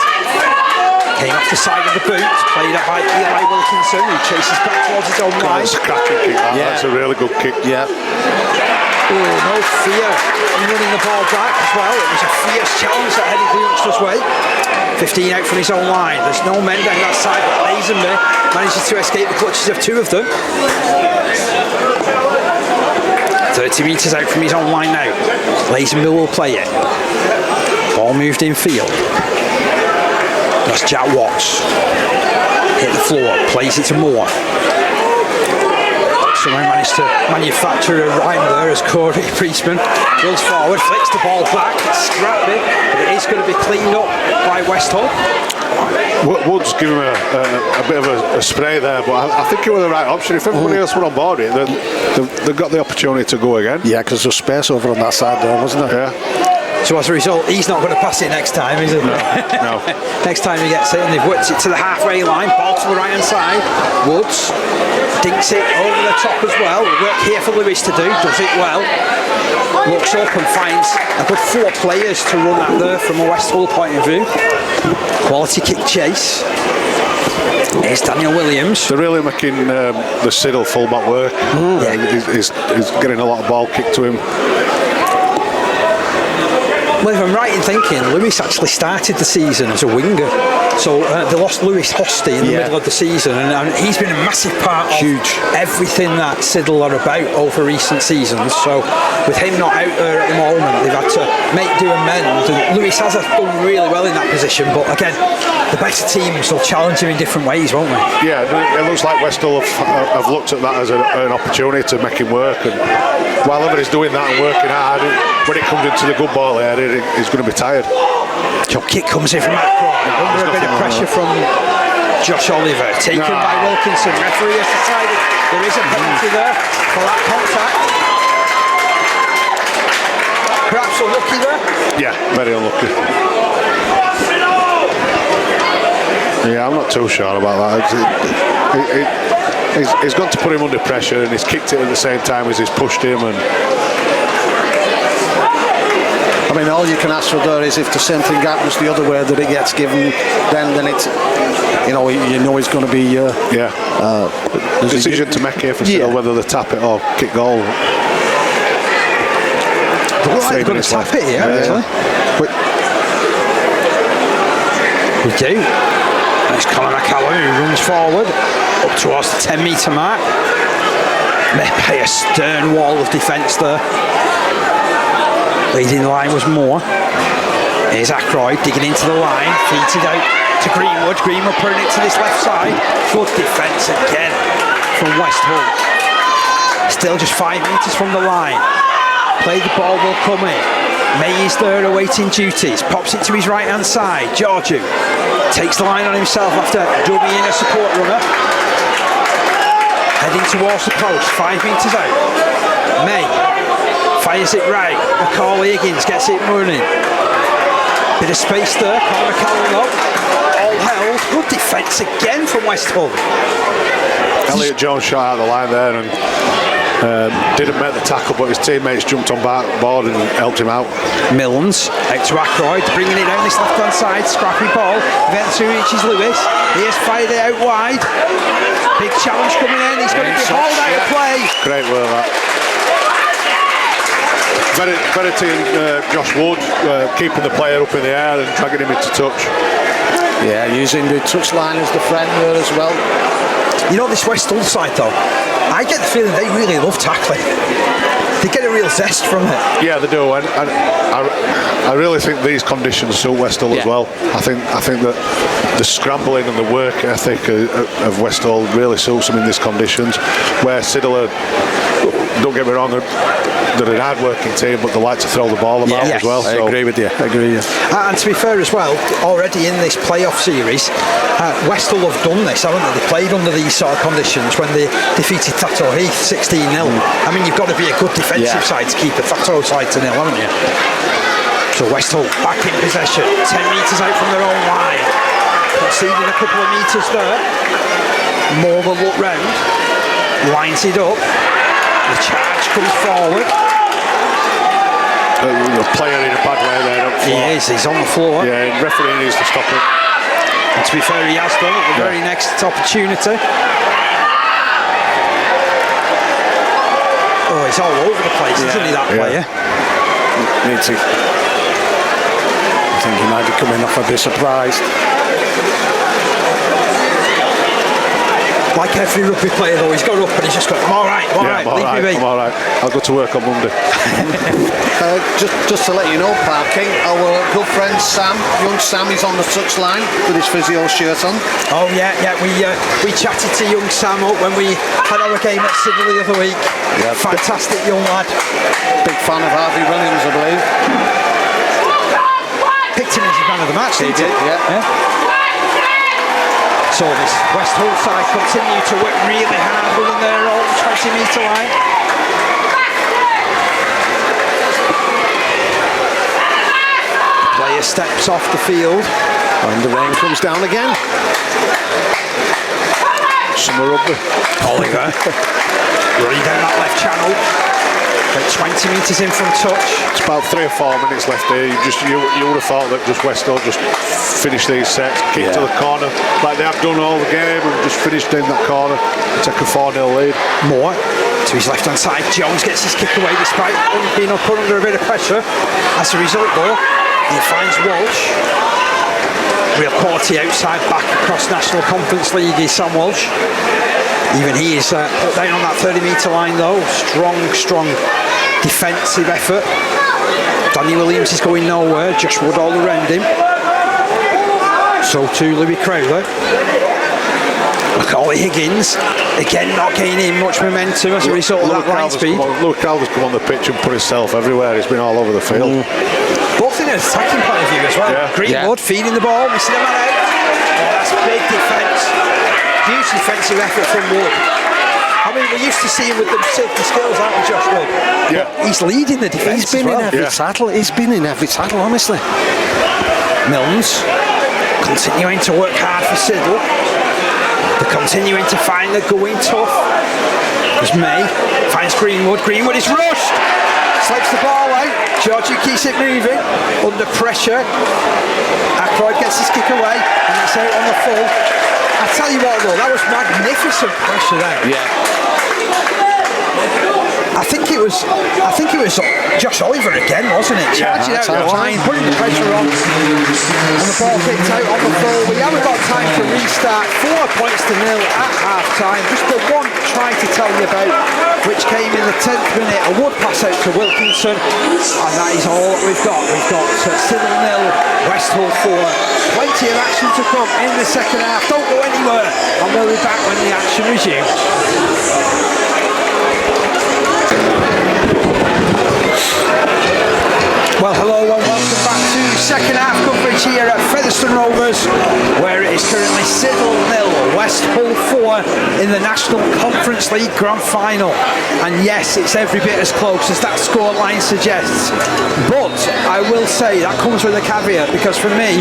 Came off the side of the boot. Played up by Eli Wilkinson, who chases back towards his own line. That's a cracking kick. That's a really good kick. Yeah. Oh, no fear in running the ball back as well. It was a fierce challenge that headed the youngster's way. 15 out from his own line. There's no men down that side, but Lazenby manages to escape the clutches of two of them. 30 metres out from his own line now. Lazenby will play it. Ball moved in field. That's Jack Watts. Hit the floor, plays it to Moore. Someone managed to manufacture a rhyme there as Corey Priestman runs forward, flicks the ball back. It's scrappy, but it is going to be cleaned up by Westhull. Wood's given him a bit of a spray there, but I think it was the right option. If everybody else were on board it, then they've got the opportunity to go again. Yeah, because there's space over on that side there, wasn't there? Yeah. So as a result, he's not going to pass it next time, is he? No. Next time he gets it, and they've whipped it to the halfway line, ball to the right hand side. Woods dinks it over the top as well. Work here for Lewis to do, does it well. Looks up and finds a good 4 players to run at there from a Westhull point of view. Quality kick chase. Here's Daniel Williams. They're really making the Siddal fullback work. He's getting a lot of ball kicked to him. Well, if I'm right in thinking, Lewis actually started the season as a winger. So they lost Lewis Hosty in the middle of the season, and he's been a massive part of everything that Siddal are about over recent seasons. So with him not out there at the moment, they've had to make do and mend. And Lewis has done really well in that position, but again, the better teams will challenge him in different ways, won't they? Yeah, it looks like Westhull have looked at that as an opportunity to make him work, and while he's doing that and working hard, when it comes into the good ball area, he's going to be tired. So kick comes in from Ackroyd, under a bit of pressure from Josh Oliver, taken by Wilkinson. Referee has decided there is a penalty there for that contact. Perhaps unlucky there? Yeah, very unlucky. Yeah, I'm not too sure about that. He's got to put him under pressure, and he's kicked it at the same time as he's pushed him. And I mean, all you can ask for there is if the same thing happens the other way, that it gets given, then it's, you know it's going to be decision to make here for Siddal, whether they tap it or kick goal. They're going to tap it here, actually. We do. And it's Colin McCallum who runs forward up towards the 10-metre mark. Met by a stern wall of defence there. Leading the line was Moore. Here's Ackroyd digging into the line, feeds it out to Greenwood. Greenwood putting it to this left side. Good defence again from West Hull. Still just 5 metres from the line. Play the ball will come in. May is there awaiting duties. Pops it to his right hand side. Georgiou takes the line on himself after dummying a support runner. Heading towards the post, 5 metres out. May fires it right. Macaulay Higgins gets it running. Bit of space there. Conor McCallum up. All held. Good defence again from West Hull. Elliot Jones shot out the line there and didn't make the tackle, but his teammates jumped on board and helped him out. Milnes out to Ackroyd, bringing it down this left hand side. Scrappy ball. Ventu reaches Lewis. He has fired it out wide. Big challenge coming in. He's going to be hauled out of play. Great work that. Verity and Josh Wood keeping the player up in the air and dragging him into touch. Yeah, using the touchline as the friend there as well. You know, this West Hull side though, I get the feeling they really love tackling. They get a real zest from it. Yeah, they do, and I really think these conditions suit West Hull as well. I think that the scrambling and the work ethic of West Hull really suits them in these conditions. Where Siddal, don't get me wrong, they're a hard-working team, but they like to throw the ball about as well. I agree with you. And to be fair as well, already in this playoff series, West Hull have done this, haven't they? They played under these sort of conditions when they defeated Tato Heath 16-0. I mean, you've got to be a good defensive side to keep a Tato side to 0, haven't you? So West Hull back in possession, 10 metres out from their own line, conceding a couple of metres there. More will look round, lines it up. The charge comes forward. The player in a bad way there up front. He is, he's on the floor. Yeah, the referee needs to stop it. And to be fair, he has done at the very next opportunity. Oh, he's all over the place, isn't he, that player? Needs to. I think he might be coming off a bit surprised. Like every rugby player though, he's got up and he's just got, I'm alright, leave me be. I'm alright. I'll go to work on Monday. Just to let you know, Parky, our good friend Sam, young Sam, is on the touchline with his physio shirt on. Oh yeah, we chatted to young Sam up when we had our game at Siddal the other week. Yeah, fantastic young lad. Big fan of Harvey Williams, I believe. Picked him as the man of the match, he did, yeah. So this West Hull side continue to work really hard within their own 20-metre line. The player steps off the field. And the rain comes down again. Summer rugby. Oliver running down that left channel. About 20 metres in from touch. It's about 3 or 4 minutes left here. You would have thought that just West Hull just finish these sets, kick to the corner like they have done all the game and just finished in that corner, take a 4-0 lead. Moore to his left hand side. Jones gets his kick away despite being put under a bit of pressure. As a result though, he finds Walsh. Real quality outside back across National Conference League is Sam Walsh. Even he is put down on that 30-metre line though. Strong defensive effort. Danny Williams is going nowhere. Josh Wood all around him. So too Louis Crowther. Macaulay Higgins again not gaining much momentum as a result of that line speed. Louis Crowther's come on the pitch and put himself everywhere. He's been all over the field. Both in an attacking point of view as well. Yeah. Greenwood feeding the ball, missing the man out. Oh, that's big defence. Huge defensive effort from Wood. I mean, we're used to seeing with them safety skills, aren't we, Josh Wood? Yeah. He's leading the defence. He's been in every tackle. He's been in every tackle, honestly. Milnes continuing to work hard for Siddal. They're continuing to find they're going tough. As May finds Greenwood. Greenwood is rushed. Slips the ball out. Georgiou keeps it moving. Under pressure. Ackroyd gets his kick away and it's out on the full. I tell you what though, that was magnificent pressure there. Yeah. I think it was Josh Oliver again, wasn't it? Charging out the line, putting the pressure on, and the ball kicked out on the floor. We haven't got time to restart. 4 points to nil at half time. Just the one try to tell you about, which came in the 10th minute. A wood pass out to Wilkinson, and that is all that we've got. We've got Siddal nil, West Hull 4. Plenty of action to come in the second half. Don't go anywhere, and we'll be back when the action resumes. Well, hello and welcome back to second half coverage here at Featherstone Rovers, where it is currently Siddal nil, West Hull 4 in the National Conference League Grand Final. And yes, it's every bit as close as that scoreline suggests. But I will say that comes with a caveat, because for me,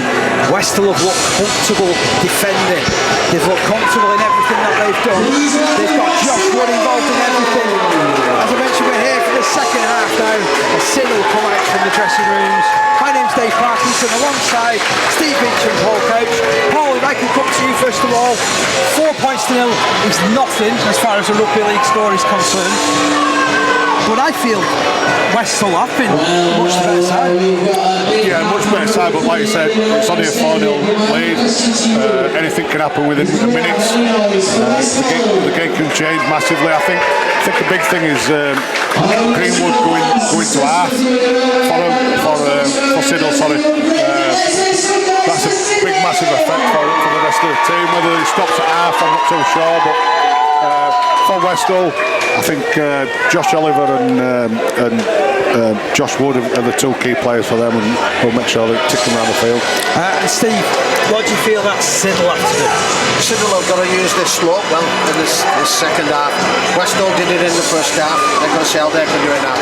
West Hull have looked comfortable defending. They've looked comfortable in everything that they've done. They've got Josh Wood involved in everything. As I mentioned, we're here for the second half now. As Siddal come out from the dressing rooms. My name's Dave Parkinson, alongside Steve Beecham, Paul Coach. Paul, if I can come to you first of all, 4 points to nil is nothing as far as the rugby league score is concerned. But I feel West Hull have been much better side. Yeah, much better side, but like you said, it's only a 4-0 lead. Anything can happen within minutes. The game can change massively. I think the big thing is Greenwood going to half for Siddal. Sorry, that's a big, massive effect for the rest of the team. Whether it stops at half, I'm not too sure, but for West Hull, I think Josh Oliver and Josh Wood are the two key players for them, and we'll make sure they tick them around the field. Steve, what do you feel that Siddal have to do? Siddal have got to use this slope well in this second half. West Hull did it in the first half. They've got to see how they can do it now.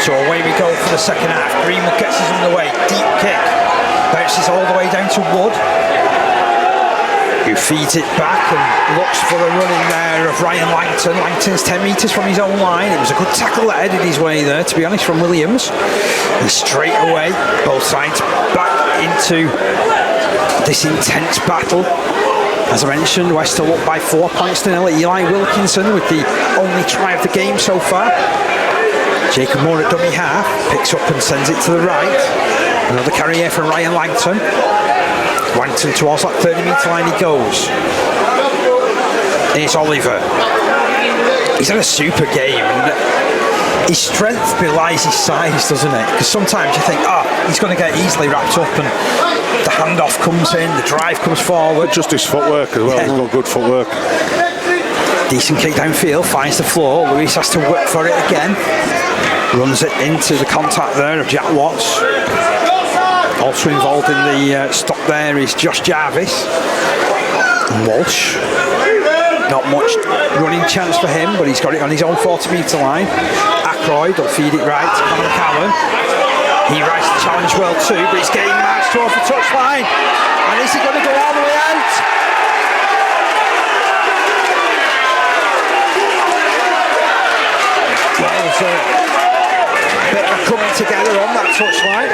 So away we go for the second half. Greenwood gets us underway. Deep kick. Bounces all the way down to Wood, who feeds it back and looks for a run in there of Ryan Langton. Langton's 10 metres from his own line. It was a good tackle that headed his way there, to be honest, from Williams. And straight away, both sides back into this intense battle. As I mentioned, West Hull up by 4 points to nil. Eli Wilkinson with the only try of the game so far. Jacob Moore at dummy half, picks up and sends it to the right. Another carry here from Ryan Langton. Langton towards that 30-metre line he goes. Here's Oliver. He's had a super game. His strength belies his size, doesn't it? Because sometimes you think, he's going to get easily wrapped up, and the handoff comes in, the drive comes forward. Just his footwork as well. He's got good footwork. Decent kick downfield, finds the floor. Lewis has to work for it again. Runs it into the contact there of Jack Watts. Also involved in the stop there is Josh Jarvis. And Walsh. Not much running chance for him, but he's got it on his own 40-metre line. Ackroyd will feed it right to Conor McCallum. He rides the challenge well too, but he's getting marched towards the touchline. And is he going to go all the way out? Well, there's a bit of coming together on that touchline.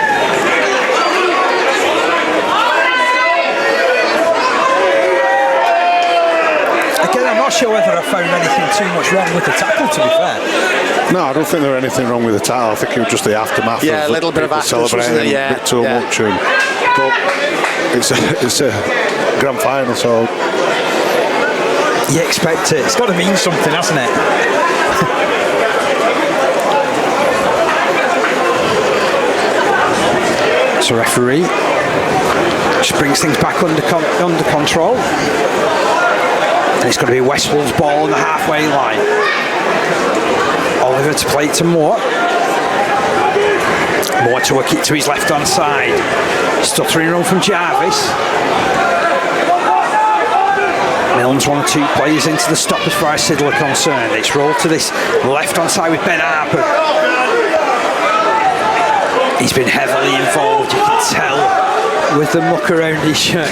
Again, I'm not sure whether I found anything too much wrong with the tackle, to be fair. No, I don't think there was anything wrong with the tackle. I think it was just the aftermath. Yeah, a little bit of aftermath, celebrating yeah, a bit too much. But it's a grand final, so you expect it. It's got to mean something, hasn't it? So referee just brings things back under control. And it's going to be West Hull's ball on the halfway line. Oliver to play it to Moore. Moore to work it to his left hand side. Stuttering run from Jarvis. Milne's one or two players into the stop as far as Siddal are concerned. It's rolled to this left hand side with Ben Harper. He's been heavily involved, you can tell, with the muck around his shirt.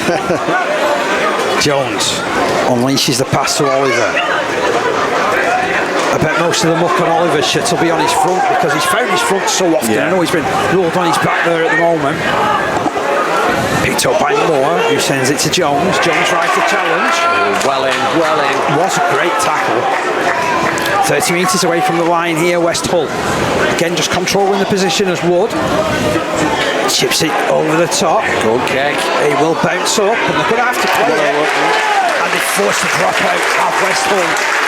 Jones unleashes the pass to Oliver. I bet most of the muck on Oliver's shirt will be on his front, because he's found his front so often. I know he's been rolled on his back there at the moment. Picked up by Moore, who sends it to Jones. Jones tries the challenge. Well in. What a great tackle. 30 metres away from the line here, West Hull. Again, just controlling the position as Wood. Chips it over the top. Good kick. He will bounce up, and they're going to have to play it. And they force the drop out of West Hull.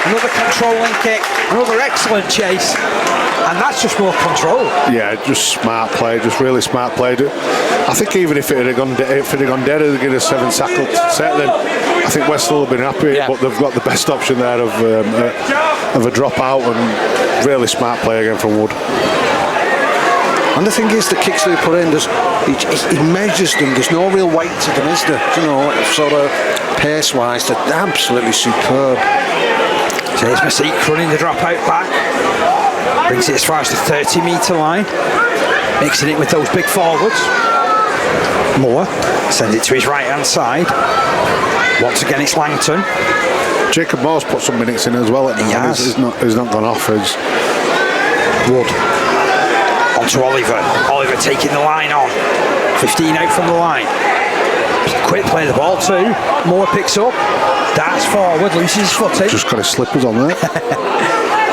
Another controlling kick, another excellent chase, and that's just more control. Yeah, just smart play, just really smart play. I think even if it had gone dead, they'd get a 7 tackle set. Then I think West Hull have been happy, but they've got the best option there of a drop out, and really smart play again from Wood. And the thing is, the kicks they put in, he measures them. There's no real weight to them, is there? You know, sort of pace-wise, they're absolutely superb. So here's Masik running the drop out back. Brings it as far as the 30-metre line. Mixing it with those big forwards. Moore sends it to his right-hand side. Once again, it's Langton. Jacob Moore's put some minutes in as well. He's not gone off. Wood. Onto Oliver. Oliver taking the line on. 15 out from the line. Quick play the ball too. Moore picks up. Darts forward, loses his footing. Just got his slippers on there.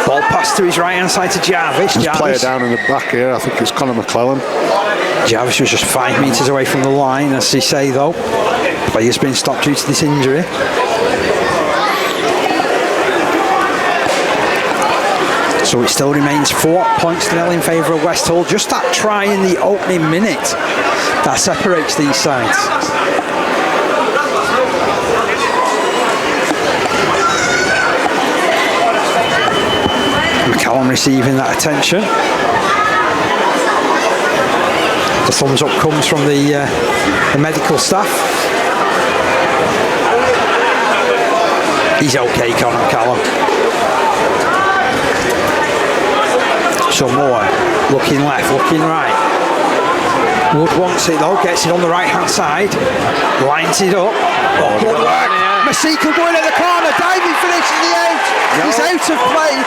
Ball passed to his right hand side to Jarvis. There's a player down in the back here. I think it's Conor McClellan. Jarvis was just 5 metres away from the line, as they say though. Player's been stopped due to this injury. So it still remains 4 points to 0 in favour of West Hull. Just that try in the opening minute that separates these sides. McCallum receiving that attention. The thumbs up comes from the medical staff. He's okay, Conor McCallum. So Moore, looking left, looking right. Wood wants it though, gets it on the right hand side, lines it up. Oh, good work. Masika going at the corner, diving finish in the out. He's out of play.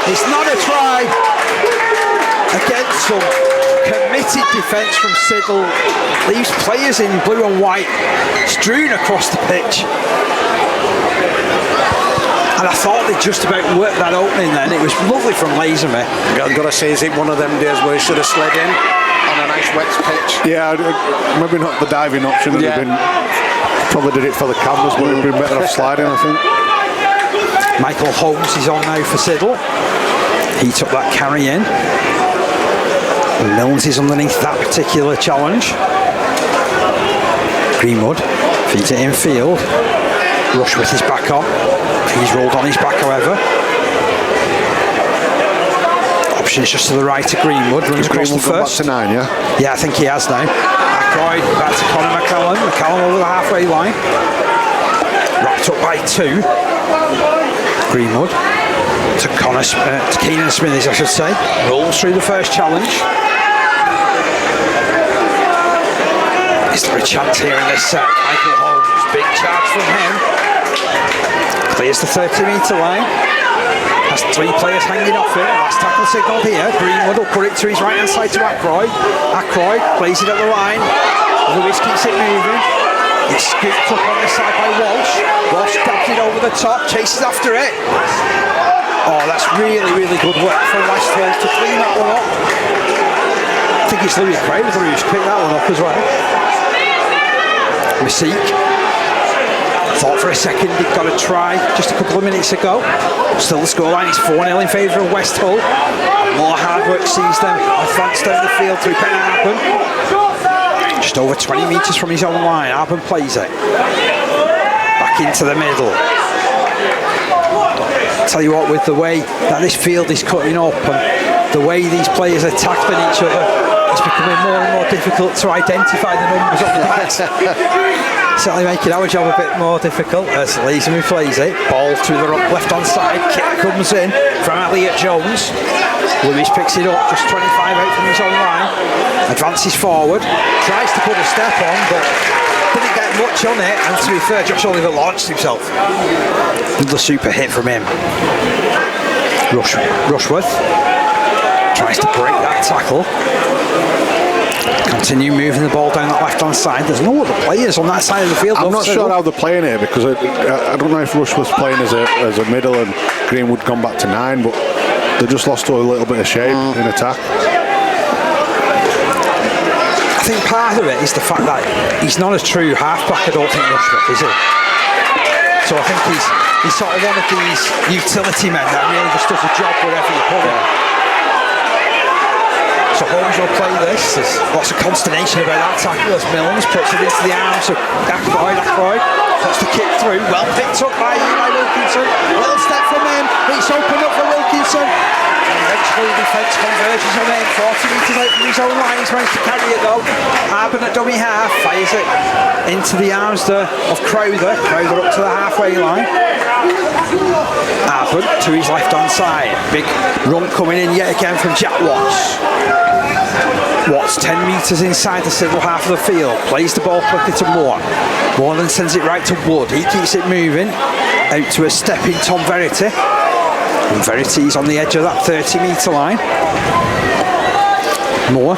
It's not a try. Again, some committed defence from Siddal. Leaves players in blue and white strewn across the pitch. And I thought they'd just about worked that opening then. It was lovely from Lazenby. I've got to say, is it one of them days where he should have slid in on a nice wet pitch? Yeah, maybe not the diving option. Probably did it for the cameras, but it would have been better off sliding, I think. Michael Holmes is on now for Siddal. He took that carry in. Milnes is underneath that particular challenge. Greenwood feeds it in field. Rush with his back on. He's rolled on his back, however. Options just to the right of Greenwood. Runs across the first. Back to 9, yeah? Yeah, I think he has now. Ackroyd back to Conor McCallum. McCallum over the halfway line. Wrapped up by 2. Greenwood to Keenan Smithers, I should say. Rolls through the first challenge. Is there a chance here in this set? Michael Holmes, big charge from him. Clears the 30-metre line. Has 3 players hanging off him. Last tackle signal here. Greenwood will put it to his right-hand side to Ackroyd. Ackroyd plays it at the line. Lewis keeps it moving. It's scooped up on this side by Walsh. Walsh dabs it over the top, chases after it. Oh, that's really, really good work from West Hull to clean that one up. I think it's Louis Craven who's picked that one up as well. Masik thought for a second he'd got a try just a couple of minutes ago. Still the scoreline is 4-0 in favour of West Hull. More hard work sees them advance down the field through Penny Appen. Just over 20 metres from his own line. Appen plays it back into the middle. Tell you what, with the way that this field is cutting up and the way these players are tackling each other, it's becoming more and more difficult to identify the numbers on the net. Certainly making our job a bit more difficult as Lazenby plays it. Ball to the left hand side, kick comes in from Elliot Jones. Lewis picks it up, just 25 out from his own line. Advances forward, tries to put a step on, but didn't get much on it. And to be fair, Josh Oliver launched himself. Another super hit from him. Rushworth tries to break that tackle. Continue moving the ball down that left-hand side. There's no other players on that side of the field. I'm not sure how they're playing here, because I don't know if Rushworth's playing as a middle and Greenwood gone back to 9, but they just lost a little bit of shape in attack. I think part of it is the fact that he's not a true half-back, I don't think, Rushworth, is he? So I think he's sort of one of these utility men that really just does a job wherever you put him. So Holmes will play this. There's lots of consternation about that tackle as Milnes puts it into the arms of Ackroyd. Puts the kick through. Well picked up by Wilkinson. Little step from him. It's opened up for Wilkinson. And eventually the defence converges on him. 40 metres out from his own line. He's managed to carry it though. Arbon at dummy half. Fires it into the arms of Crowther. Crowther up to the halfway line. Arbon to his left hand side. Big run coming in yet again from Jack Watts. Watts 10 metres inside the Siddal half of the field, plays the ball quickly to Moore. Moore then sends it right to Wood. He keeps it moving out to a stepping Tom Verity. And Verity's on the edge of that 30 metre line. Moore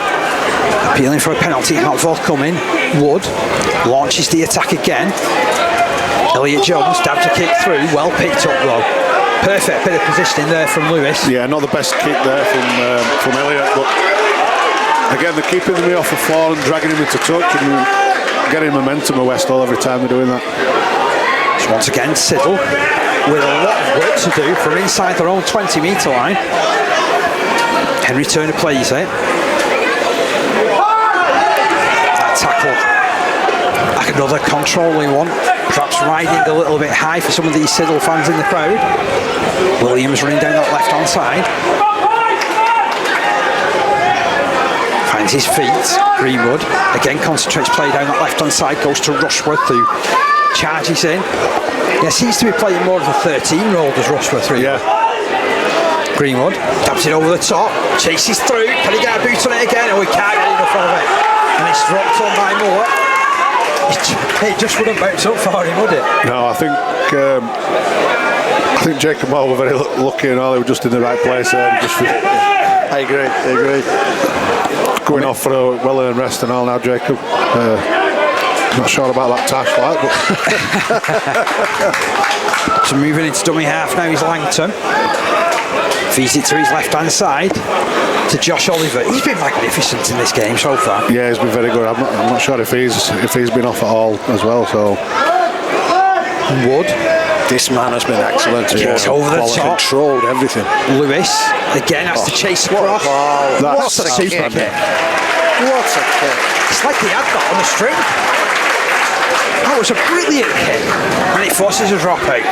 appealing for a penalty, not forthcoming. Wood launches the attack again. Elliot Jones dabs a kick through, well picked up though. Perfect bit of positioning there from Lewis. Yeah, not the best kick there from Elliot, but again, they're keeping me off the floor and dragging him into touch and getting momentum of Westall every time they're doing that. So once again, Siddal with a lot of work to do from inside their own 20 metre line. Henry Turner plays it. That tackle, like another controlling one. Perhaps riding a little bit high for some of these Siddal fans in the crowd. Williams running down that left hand side. Finds his feet. Greenwood again concentrates play down that left hand side. Goes to Rushworth who charges in. Yeah, seems to be playing more of a 13 role does Rushworth really. Yeah. Greenwood taps it over the top. Chases through. Can he get a boot on it again? Oh, he can't get enough of it. And it's dropped on by Moore. It just wouldn't bounce up for him, would it? No, I think Jacob Moore were very lucky and all. They were just in the right place there. I agree. Going off for a well-earned rest and all now, Jacob. Not sure about that tash like, but so moving into dummy half now is Langton. Feeds it to his left-hand side to Josh Oliver. He's been magnificent in this game so far. Yeah, he's been very good. I'm not sure if he's been off at all as well. So Wood. This man has been excellent. Gets over the top. Controlled everything. Lewis again has to chase across. That's a super kick. What a kick. It's like he had that on the string. That was a brilliant kick. And it forces a drop out.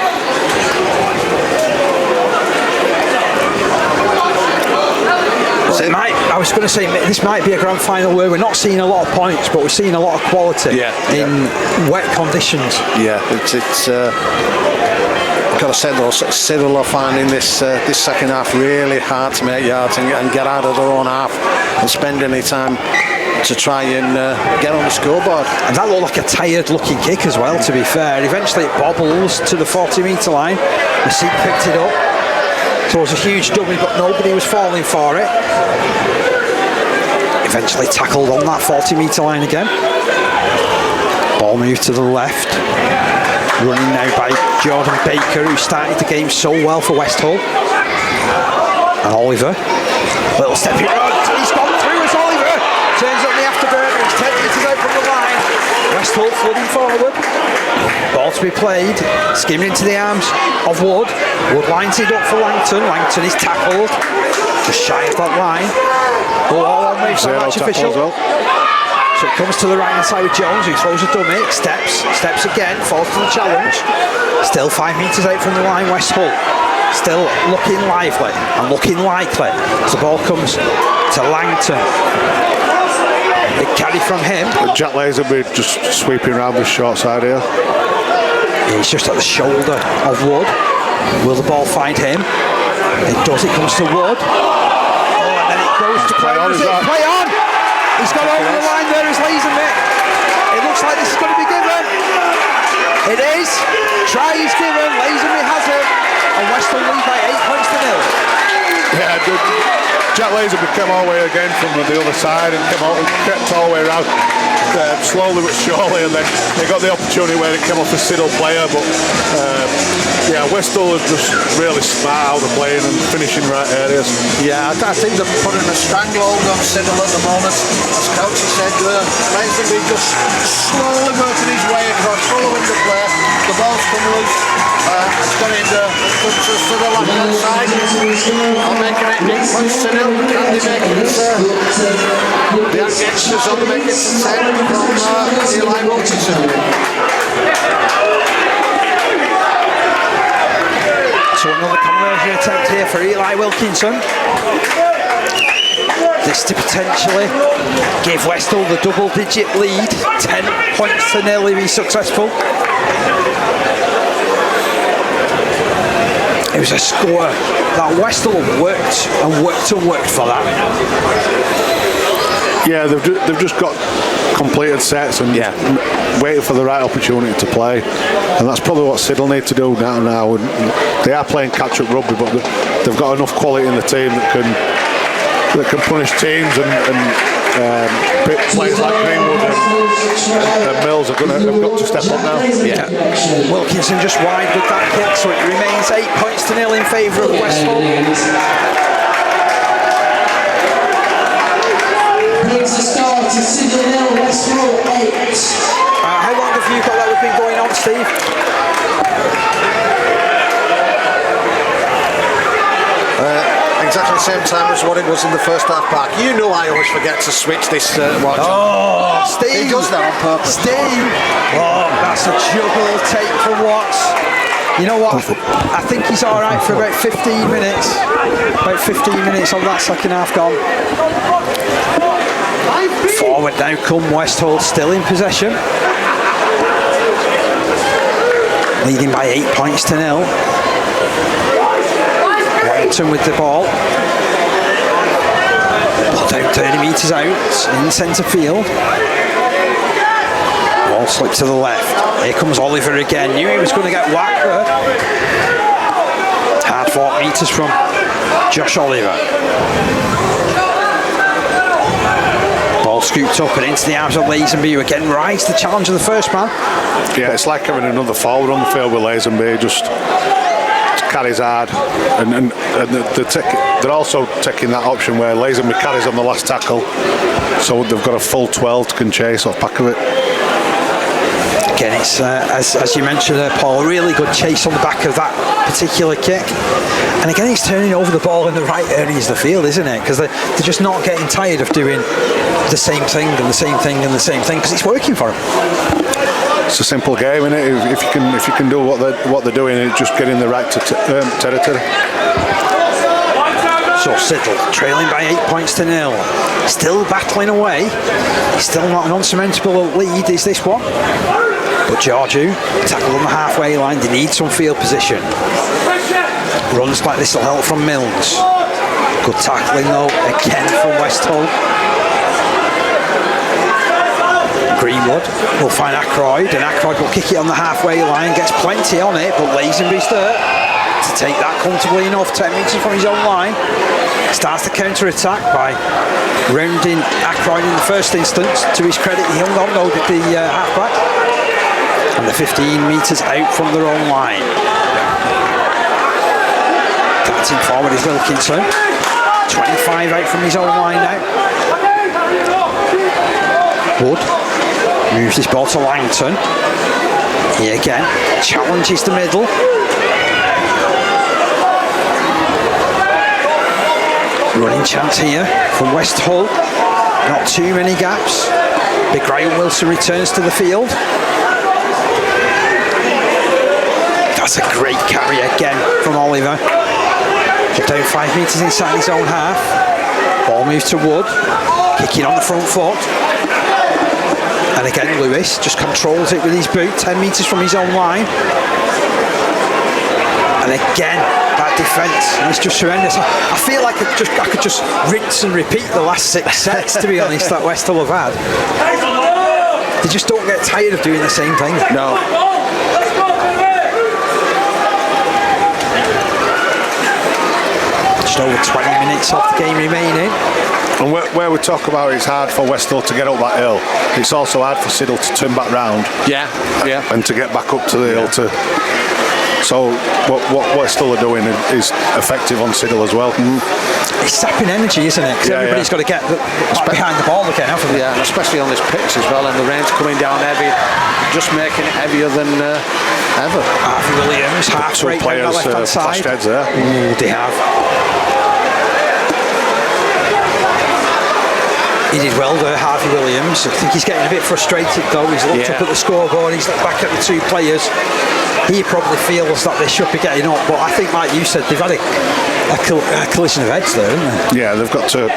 I was going to say this might be a grand final where we're not seeing a lot of points, but we're seeing a lot of quality in wet conditions. Yeah, it's got to say though, Siddal are finding this second half really hard to make yards and get out of their own half and spend any time to try and get on the scoreboard. And that looked like a tired looking kick as well, to be fair. Eventually it bobbles to the 40 metre line. The seat picked it up. So it was a huge dummy, but nobody was falling for it. Eventually tackled on that 40 metre line again. Ball moved to the left. Running now by Jordan Baker, who started the game so well for West Hull. And Oliver. Little stepping run. He's gone through as Oliver. Turns on the afterburner. He's 10 metres out from the line. West Hull flooding forward. Ball to be played. Skimming into the arms of Wood. Wood lines it up for Langton. Langton is tackled. Just shy of that line. All on moves by match official. So it comes to the right hand side with Jones, who throws a dummy, steps again, falls to the challenge. Still 5 metres out from the line, West Hull. Still looking lively and looking likely as the ball comes to Langton. Big carry from him. Jack Laser be just sweeping around this short side here. He's just at the shoulder of Wood. Will the ball find him? It does, it comes to Wood. Oh, and then it goes to play on. Play on! He's got over the line there as Lazenby. It looks like this is going to be given. It is. Try is given. Lazenby has it. And West Ham lead by 8 points to 0. Yeah, Jack Lazenby came all the way again from the other side and came out and crept all the way around slowly but surely, and then he got the opportunity where it came off a Siddal player, but yeah, Westall are just really smart how they're playing and finishing right areas. Yeah, I think they're putting a stranglehold on Siddal at the moment. As Coachy said, Lazenby just slowly working his way across, following the play. The ball's come loose. It's gone into the left-hand side. I'm making it 8 points to 0. Can they make it? The youngsters on make it 10 from Eli Wilkinson. So another conversion attempt here for Eli Wilkinson. This to potentially give Westall the double-digit lead, 10 points to 0 if he's successful. It was a score that Westall worked and worked for that. Yeah, they've just got completed sets and waiting for the right opportunity to play, and that's probably what Siddal need to do now. And they are playing catch-up rugby, but they've got enough quality in the team that can punish teams, and players like Greenwood and Mills have got to step up now. Yeah, Wilkinson just wide with that kick, so it remains 8 points to 0 in favour of Westall. Brings the score to Siddal 0, Westall 8. How long have you got that we've been going on, Steve? Exactly the same time as what it was in the first half back. You know I always forget to switch this watch. Oh, Steve! He does that on purpose. Steve! Oh, that's a juggle take from Watts. You know what? I think he's all right for about 15 minutes. About 15 minutes on that second half gone. Forward now come Westall, still in possession. Leading by 8 points to 0. Warrington with the ball. Put out 30 metres out in centre field. Ball slipped to the left. Here comes Oliver again. Knew he was going to get whacked there. Hard fought metres from Josh Oliver. Ball scooped up and into the arms of Lazenby, who again rise the challenge of the first man. Yeah, it's like having another forward on the field with Lazenby. Just carries hard, and they're also taking that option where Lazenby carries on the last tackle, so they've got a full 12 can chase off back of it. Again, it's as you mentioned there, Paul, a really good chase on the back of that particular kick, and again he's turning over the ball in the right areas of the field, isn't it? Because they're just not getting tired of doing the same thing and the same thing and the same thing, because it's working for them. It's a simple game, isn't it? If you can do what they're doing, it's just getting the right territory. So Siddal trailing by 8 points to 0, still battling away. He's still not an unsurmountable lead, is this one? But Georgiou tackled on the halfway line. They need some field position. Runs like this will help from Mills. Good tackling though again from Westall. Greenwood will find Ackroyd, and Ackroyd will kick it on the halfway line, gets plenty on it, but Lazenby's there to take that comfortably enough, 10 metres from his own line. Starts the counter-attack by rounding Ackroyd in the first instance. To his credit, he hung on though, did the halfback. And the 15 metres out from their own line. Dancing forward is Wilkinson. 25 out from his own line now. Wood moves this ball to Langton. He again challenges the middle. Running chance here from West Hull. Not too many gaps. Big Graham Wilson returns to the field. That's a great carry again from Oliver. Put down 5 metres inside his own half. Ball moves to Wood. Kicking on the front foot. And again Lewis just controls it with his boot, 10 metres from his own line. And again that defence is just horrendous. I feel like I could just rinse and repeat the last 6 sets, to be honest, that West Hull have had. They just don't get tired of doing the same thing. No. just over 20 minutes of the game remaining. And where we talk about it's hard for Westall to get up that hill, it's also hard for Siddal to turn back round. Yeah. And to get back up to the hill to. So what Westall are doing is effective on Siddal as well. It's sapping energy, isn't it? Because everybody's got to get back behind the ball again, haven't they? Yeah, and especially on this pitch as well, and the rain's coming down heavy, just making it heavier than ever. Harvey Williams, half break down the left-hand side. Heads there. Ooh, they have. He did well there, Harvey Williams. I think he's getting a bit frustrated though. He's looked up at the scoreboard, he's looked back at the two players. He probably feels that they should be getting up, but I think, like you said, they've had a collision of heads there, haven't they? Yeah, they've got to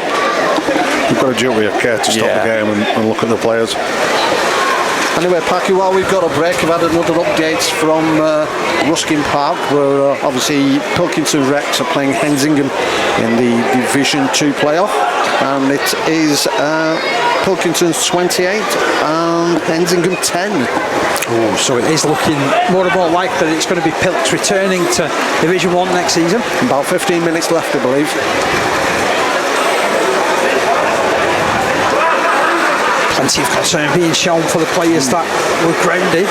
jump with your care to stop the game and look at the players. Anyway, Packy, while we've got a break, we've had another updates from Ruskin Park, where obviously Pilkington Rex are playing Hensingham in the Division 2 playoff, and it is Pilkington's 28 and Hensingham 10. Oh, so it is looking more and more like that it's going to be Pilks returning to Division 1 next season. About 15 minutes left, I believe. Plenty of concern being shown for the players that were grounded.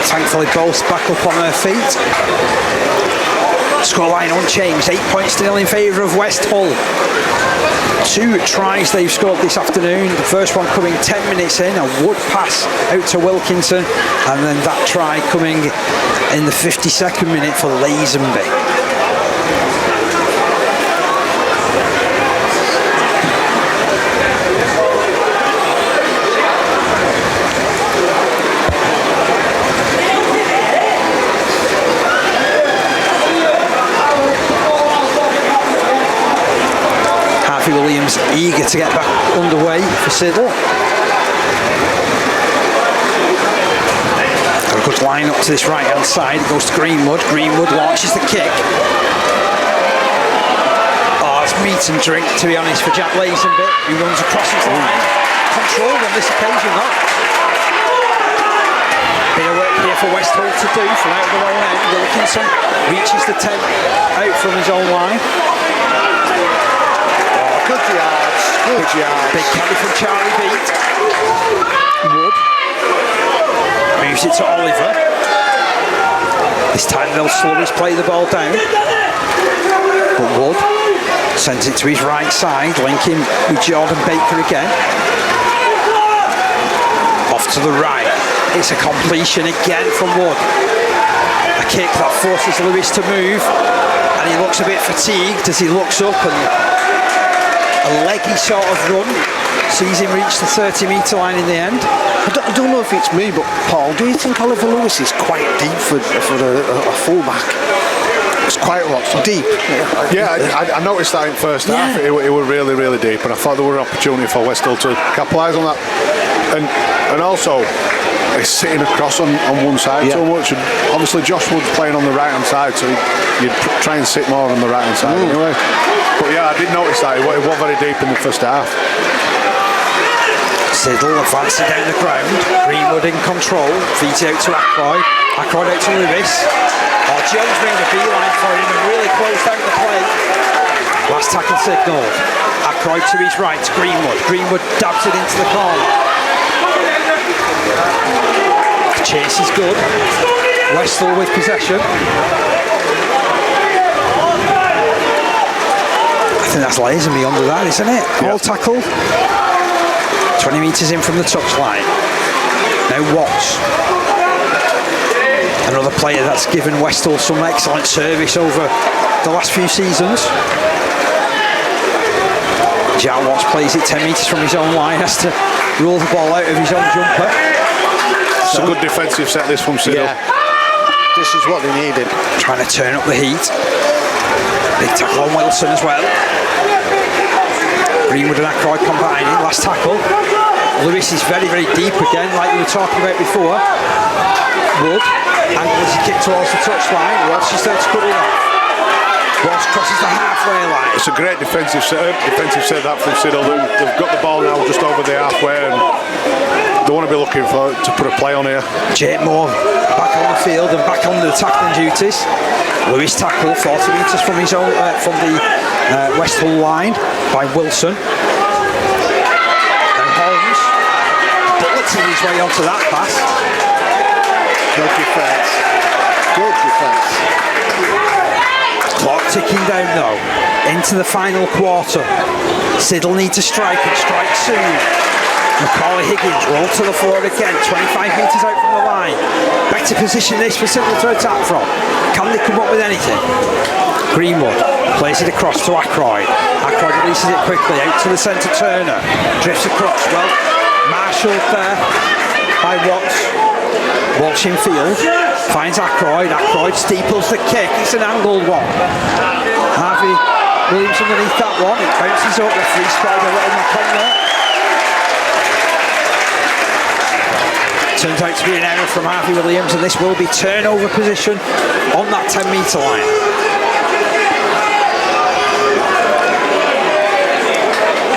Thankfully both back up on their feet. Scoreline unchanged, 8 points to 0 in favour of West Hull. 2 tries they've scored this afternoon. The first one coming 10 minutes in, a Wood pass out to Wilkinson, and then that try coming in the 52nd minute for Lazenby. Williams eager to get back underway for Siddal. Got a good line up to this right hand side. It goes to Greenwood. Greenwood launches the kick. Oh, it's meat and drink, to be honest, for Jack Lazenby, who runs across his line. Controlled on this occasion, though. Bit of work here for West Hull to do from out of the own end. Wilkinson reaches the 10 out from his own line. Good yards. Big carry from Charlie Beat. Wood moves it to Oliver. This time they'll slowly play the ball down. But Wood sends it to his right side, linking with Jordan Baker again. Off to the right. It's a completion again from Wood. A kick that forces Lewis to move, and he looks a bit fatigued as he looks up, and a leggy sort of run sees him reach the 30-metre line in the end. I don't know if it's me, but Paul, do you think Oliver Lewis is quite deep for a fullback? It's quite a lot. Deep. Yeah, I noticed that in first half. It were really, really deep, and I thought there were an opportunity for Westall to capitalise on that. And also, it's sitting across on one side so much. And obviously, Josh Wood's playing on the right-hand side, so you'd try and sit more on the right-hand side anyway. But yeah, I did notice that. It was very deep in the first half. Siddal advancing down the ground. Greenwood in control. Feeds out to Ackroyd. Ackroyd out to Lewis. Oh, Jones made a beeline for him and really closed down the play. Last tackle signalled. Ackroyd to his right. Greenwood. Greenwood dabs it into the corner. The chase is good. Westall with possession. I think that's Lazenby under that, isn't it? All tackle. 20 metres in from the touchline. Now Watts. Another player that's given Westall some excellent service over the last few seasons. Jack Watts plays it 10 metres from his own line, has to roll the ball out of his own jumper. It's a good defensive set, this from Siddal. Yeah. This is what they needed. Trying to turn up the heat. Big tackle on Wilson as well. Greenwood and Ackroyd combining. Last tackle. Lewis is very, very deep again, like we were talking about before. Wood angles his kick towards the touchline. Walsh is there to cut it off. Walsh crosses the halfway line. It's a great defensive set that from Siddal. They've got the ball now just over the halfway, and they want to be looking for to put a play on here. Jake Moore back on the field and back on the tackling duties. Lewis tackle 40 metres from his own from the West Hull line by Wilson. And Holmes bulleting his way onto that pass. Good defence. Good defence. Clock ticking down though. Into the final quarter. Siddal needs to strike and strike soon. Macaulay Higgins roll to the floor again, 25 metres out from the line. Better position this for Siddal to attack from. Can they come up with anything? Greenwood plays it across to Ackroyd. Ackroyd releases it quickly out to the centre. Turner drifts across. Well, marshalled there by Watts. Walsh in field, finds Ackroyd. Ackroyd steeples the kick. It's an angled one. Harvey Williams underneath that one. It bounces up. The free stride a little knock on there. Turns out to be an error from Harvey Williams, and this will be turnover position on that 10-metre line.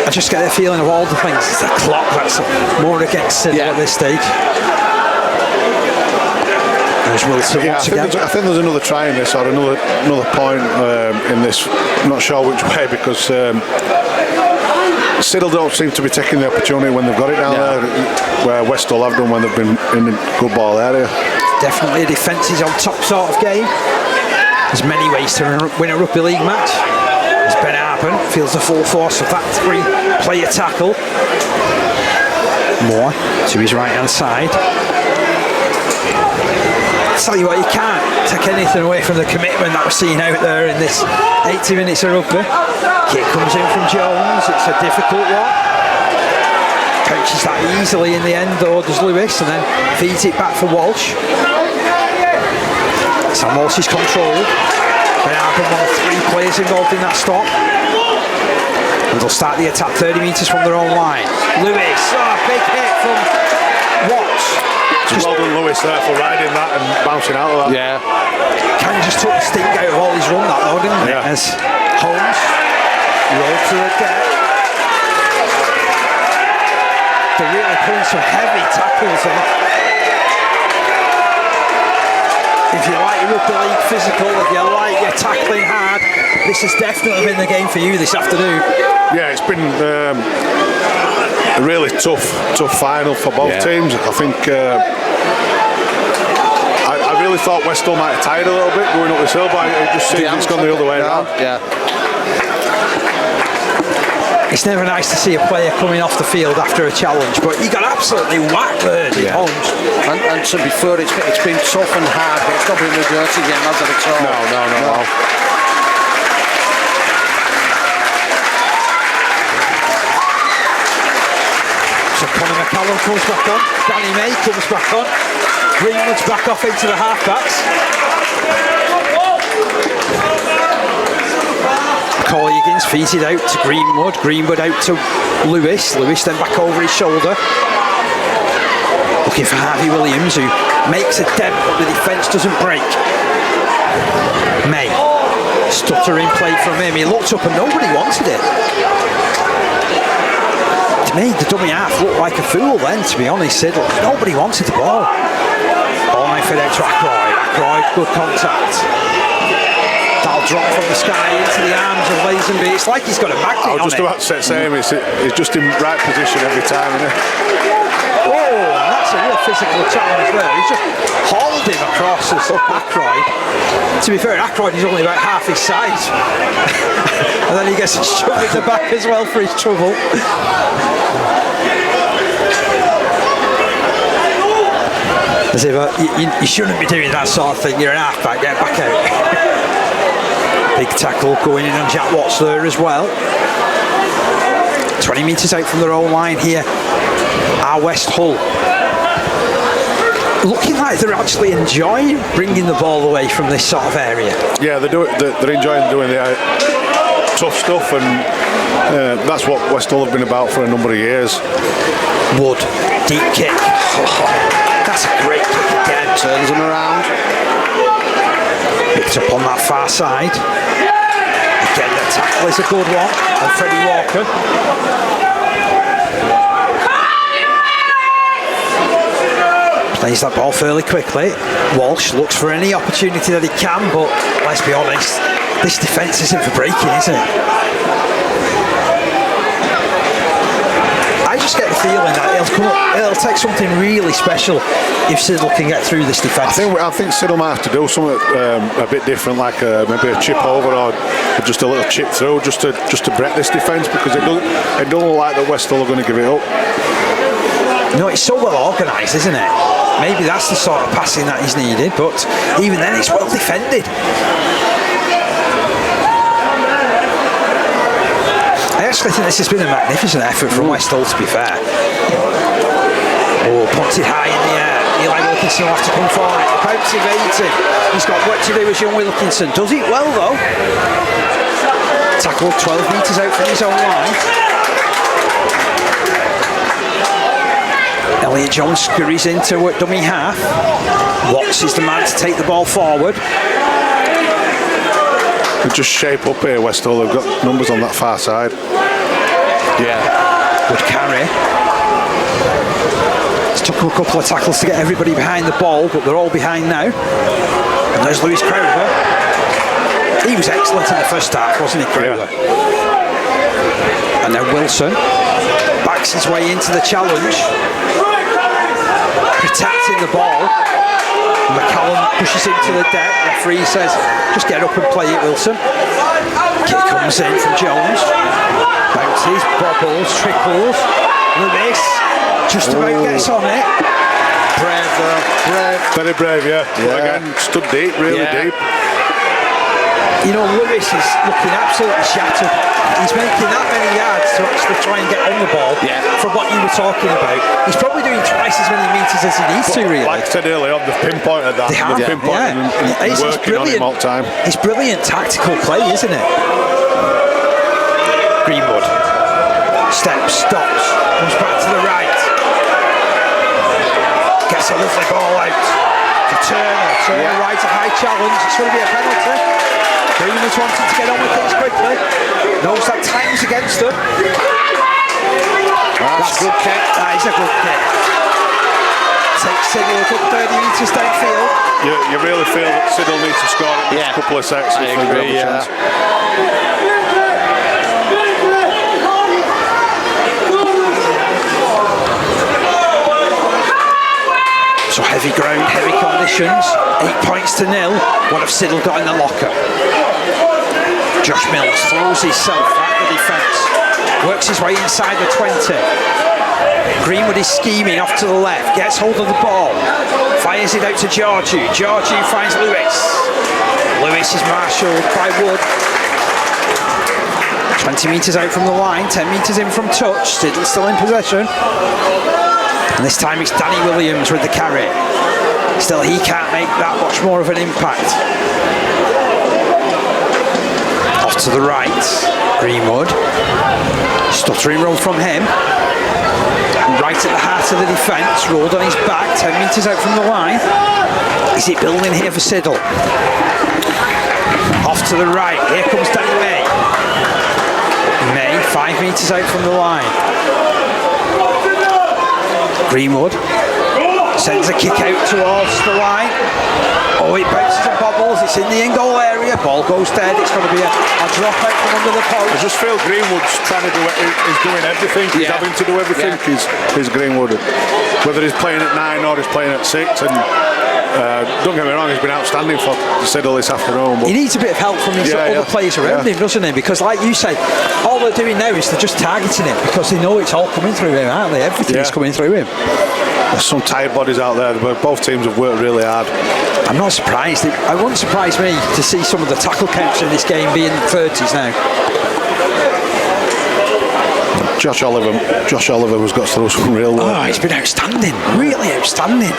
I just get the feeling of all the things. It's the clock that's more against Siddal at this stage. There's Wilson once again. I think there's another try in this, or another point in this. I'm not sure which way, because Siddal don't seem to be taking the opportunity when they've got it down there, where West Hull have done when they've been in the good ball area. Definitely a defence is on top sort of game. There's many ways to win a rugby league match. As Ben Arpen feels the full force of that three-player tackle. Moore to his right-hand side. Tell you what, you can't take anything away from the commitment that we're seeing out there in this 80 minutes of rugby. Kick comes in from Jones, it's a difficult one. Coaches that easily in the end though, does Lewis, and then feeds it back for Walsh. Sam Walsh is controlled. Ben Arpen, one of three players involved in that stop. And they'll start the attack 30 metres from their own line. Lewis, big hit from Watts. Well done Lewis there for riding that and bouncing out of that. Yeah. Kind of just took the sting out of all his run that though, didn't it? As Holmes rolled to the deck. They're really pulling some heavy tackles in. If you like your rugby league physical, if you like your tackling hard, this has definitely been the game for you this afternoon. Yeah, it's been a really tough final for both teams. I think I really thought West Hull might have tired a little bit going up this hill, but it just seems it's gone the other way around. Yeah. It's never nice to see a player coming off the field after a challenge, but he got absolutely whacked there, Holmes. And to be fair, it's been tough and hard, but it's not been a dirty game, has it at all? No. So Conor McCallum comes back on, Danny May comes back on, Greenwood's back off into the halfbacks. Macaulay Higgins feeds it out to Greenwood out to Lewis then back over his shoulder. Looking for Harvey Williams, who makes a dent but the defence doesn't break. May, stuttering play from him, he looked up and nobody wanted it. To me, the dummy half looked like a fool then, to be honest, Siddal. Nobody wanted the ball. Ball now fed out to Ackroyd, good contact. That'll drop from the sky into the arms of Lazenby. It's like he's got a magnet on it. I was just about to say the same. He's just in right position every time, isn't he? Oh, that's a real physical challenge there. He's just hauled him across as Ackroyd. To be fair, Ackroyd is only about half his size. And then he gets shoved in the back as well for his trouble. As if you shouldn't be doing that sort of thing. You're an halfback, get back out. Big tackle going in on Jack Watts there as well. 20 metres out from their own line here are West Hull. Looking like they're actually enjoying bringing the ball away from this sort of area. Yeah, they're enjoying doing the tough stuff, and that's what West Hull have been about for a number of years. Wood, deep kick. That's a great kick again. Turns them around. Picked up on that far side. Again, the tackle is a good one on Freddie Walker. Plays that ball fairly quickly. Walsh looks for any opportunity that he can, but let's be honest, this defence isn't for breaking, is it? I just get the feeling that it'll take something really special if Siddal can get through this defence. I think Siddal might have to do something a bit different, like maybe a chip over or just a little chip through, just to break this defence, because it don't look like the Westall are going to give it up. No, it's so well organised, isn't it? Maybe that's the sort of passing that is needed, but even then it's well defended. I actually think this has been a magnificent effort from Westall, to be fair. Oh, punted high in the air. Eli Wilkinson will have to come for it. Bounce evading. He's got work to do as young Wilkinson. Does it well though. Tackled 12 metres out from his own line. Elliot Jones scurries into dummy half. Watts is the man to take the ball forward. They just shape up here, Westall. They've got numbers on that far side. Yeah. Good carry. It's took a couple of tackles to get everybody behind the ball, but they're all behind now. And there's Lewis Crowther. He was excellent in the first half, wasn't he, Crowther? Yeah. And now Wilson backs his way into the challenge, protecting the ball. McCallum pushes him to the deck. Referee says, just get up and play it, Wilson. Kick comes in from Jones. Bounces, bobbles, trickles. Lewis just about gets on it. Brave though, brave. Very brave, yeah. Again, stood deep, really deep. You know, Lewis is looking absolutely shattered. He's making that many yards to actually try and get on the ball from what you were talking about. He's probably doing twice as many metres as he needs to, really. Like I said earlier on, they've pinpointed that. They've pinpointed and working on him all the time. It's brilliant tactical play, isn't it? Greenwood. Steps, stops, comes back to the right. Gets a lovely ball out to Turner. Turner rides a high challenge. It's going to be a penalty. Greenwood's wanting to get on with things quickly. Knows that time's against them. That's a good kick. That is a good kick. Takes Siddal a good 30 metres downfield. You really feel that Siddal needs to score in a couple of sets. I agree, So heavy ground, heavy conditions. 8 points to 0. What have Siddal got in the locker? Josh Mills throws himself at the defence. Works his way inside the 20. Greenwood is scheming off to the left. Gets hold of the ball. Fires it out to Georgiou. Georgiou finds Lewis. Lewis is marshalled by Wood. 20 metres out from the line. 10 metres in from touch. Siddal still in possession. And this time it's Danny Williams with the carry. Still, he can't make that much more of an impact. Off to the right, Greenwood. Stuttering run from him. Right at the heart of the defence, rolled on his back, 10 metres out from the line. Is it building here for Siddal? Off to the right, here comes Danny May. May, 5 metres out from the line. Greenwood sends a kick out towards the line. Oh, it bounces and bobbles. It's in the in-goal area. Ball goes dead. It's going to be a drop out from under the post. I just feel Greenwood's trying to do it. He's doing everything. He's having to do everything. He's Greenwood. Whether he's playing at 9 or he's playing at 6. And don't get me wrong, he's been outstanding for Siddal this afternoon. But he needs a bit of help from his other players around him, doesn't he? Because, like you say, all they're doing now is they're just targeting him because they know it's all coming through him, aren't they? Everything's coming through him. There's some tired bodies out there, but both teams have worked really hard. I'm not surprised. It wouldn't surprise me to see some of the tackle counts in this game be in the 30s now. Josh Oliver has got through some real work. Oh, he's been outstanding. Really outstanding.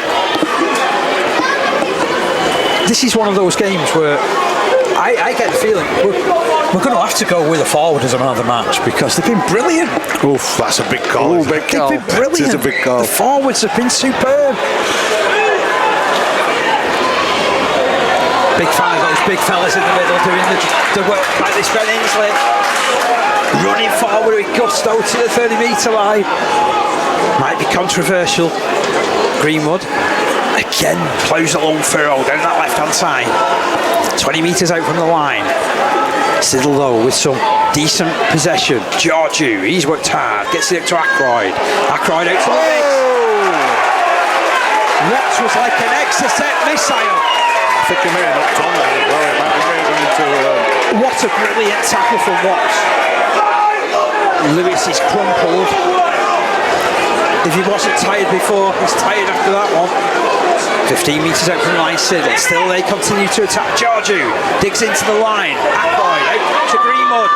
This is one of those games where I get the feeling we're going to have to go with a forward as a man of the match because they've been brilliant. Oof, that's a big call. They've been brilliant. It is a big call. The forwards have been superb. Big fan of those big fellas in the middle doing the work like this. Ben Ainsley running forward with gusto to the 30-metre line. Might be controversial. Greenwood again ploughs a long furrow down that left hand side, 20 metres out from the line. Siddal though with some decent possession. Georgiou, he's worked hard, gets it up to Ackroyd. Ackroyd out to the mix. What was like an exocet missile. I think he may have knocked on there as well. It might have gone into. What a brilliant tackle from Watts. Lewis is crumpled. If he wasn't tired before, he's tired after that one. 15 metres out from the line, Siddal. Still they continue to attack. Georgiou digs into the line. Ackroyd out to Greenwood.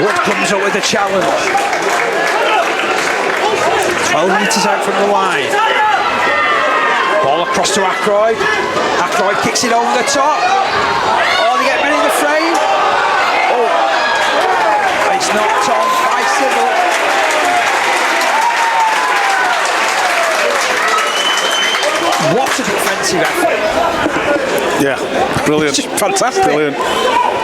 Wood comes up with a challenge. 12 metres out from the line. Ball across to Ackroyd. Ackroyd kicks it over the top. Oh, they get men in the frame. Oh, it's knocked on by Siddal. What a defensive effort. Yeah, brilliant. It's just fantastic. Brilliant.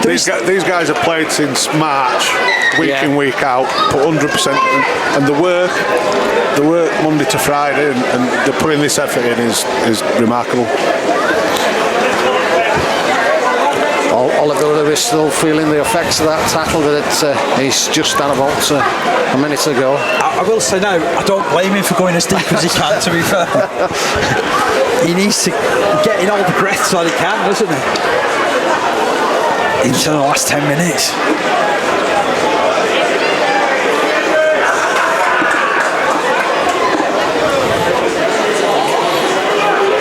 These guys have played since March, week in, week out, put 100%, and the work Monday to Friday, and they're putting this effort in is remarkable. Oliver Lewis still feeling the effects of that tackle that he's just done about a minute ago. I will say now, I don't blame him for going as deep as he can, to be fair. He needs to get in all the breaths that he can, doesn't he? Into the last 10 minutes.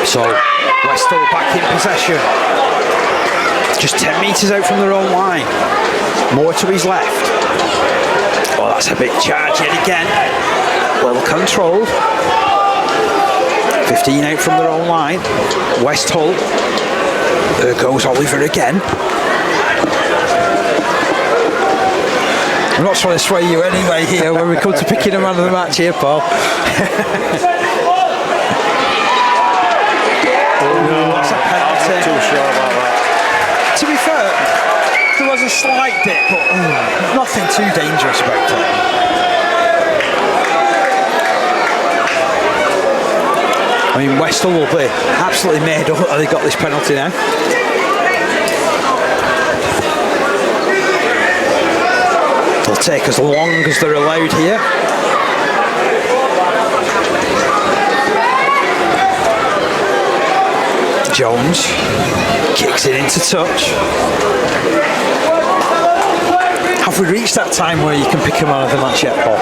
So, Westall back in possession. Just 10 metres out from their own line. More to his left. Oh, that's a big charge yet again. Well controlled. 15 out from their own line. West Hull. There goes Oliver again. I'm not trying to sway you anyway here when we come to picking a man of the match here, Paul. That's a penalty. I'm too sure about that. To be fair, there was a slight dip, but nothing too dangerous about it. I mean, Westall will be absolutely made up that they got this penalty now. They'll take as long as they're allowed here. Jones kicks it into touch. Have we reached that time where you can pick a man of the match yet, Paul?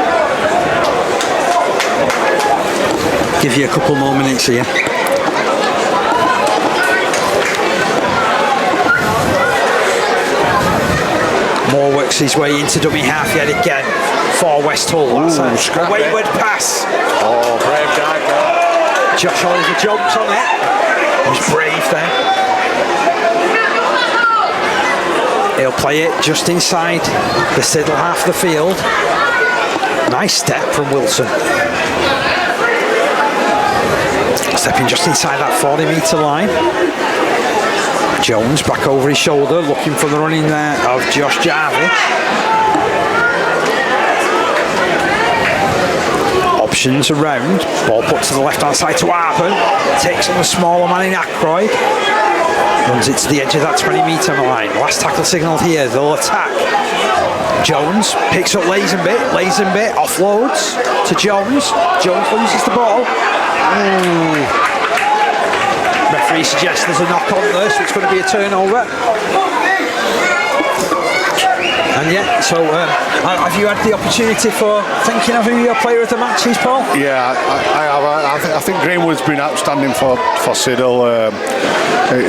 Give you a couple more minutes here. Moore works his way into dummy half yet again for West Hull. That's a wayward pass. Oh, brave guy. Josh Oliver jumps on it. He's brave there. He'll play it just inside the Siddal half of the field. Nice step from Wilson. Stepping just inside that 40-metre line. Jones back over his shoulder, looking for the running there of Josh Jarvie. Options around. Ball put to the left-hand side to Arpen. Takes on the smaller man in Ackroyd. Runs it to the edge of that 20-metre line. Last tackle signal here. They'll attack. Jones picks up Lazenbit. Lazenbit offloads to Jones. Jones loses the ball. Referee suggests there's a knock on there, so it's going to be a turnover. And yeah, so have you had the opportunity for thinking of who your player of the match is, Paul? Yeah, I have. I think Greenwood's been outstanding for Siddal.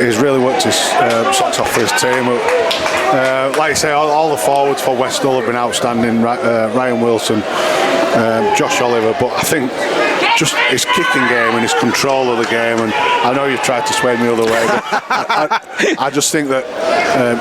He's really worked his socks off for his team. Like I say, all the forwards for West Hull have been outstanding. Ryan Wilson, Josh Oliver, but I think just his kicking game and his control of the game, and I know you've tried to sway me the other way, but I just think that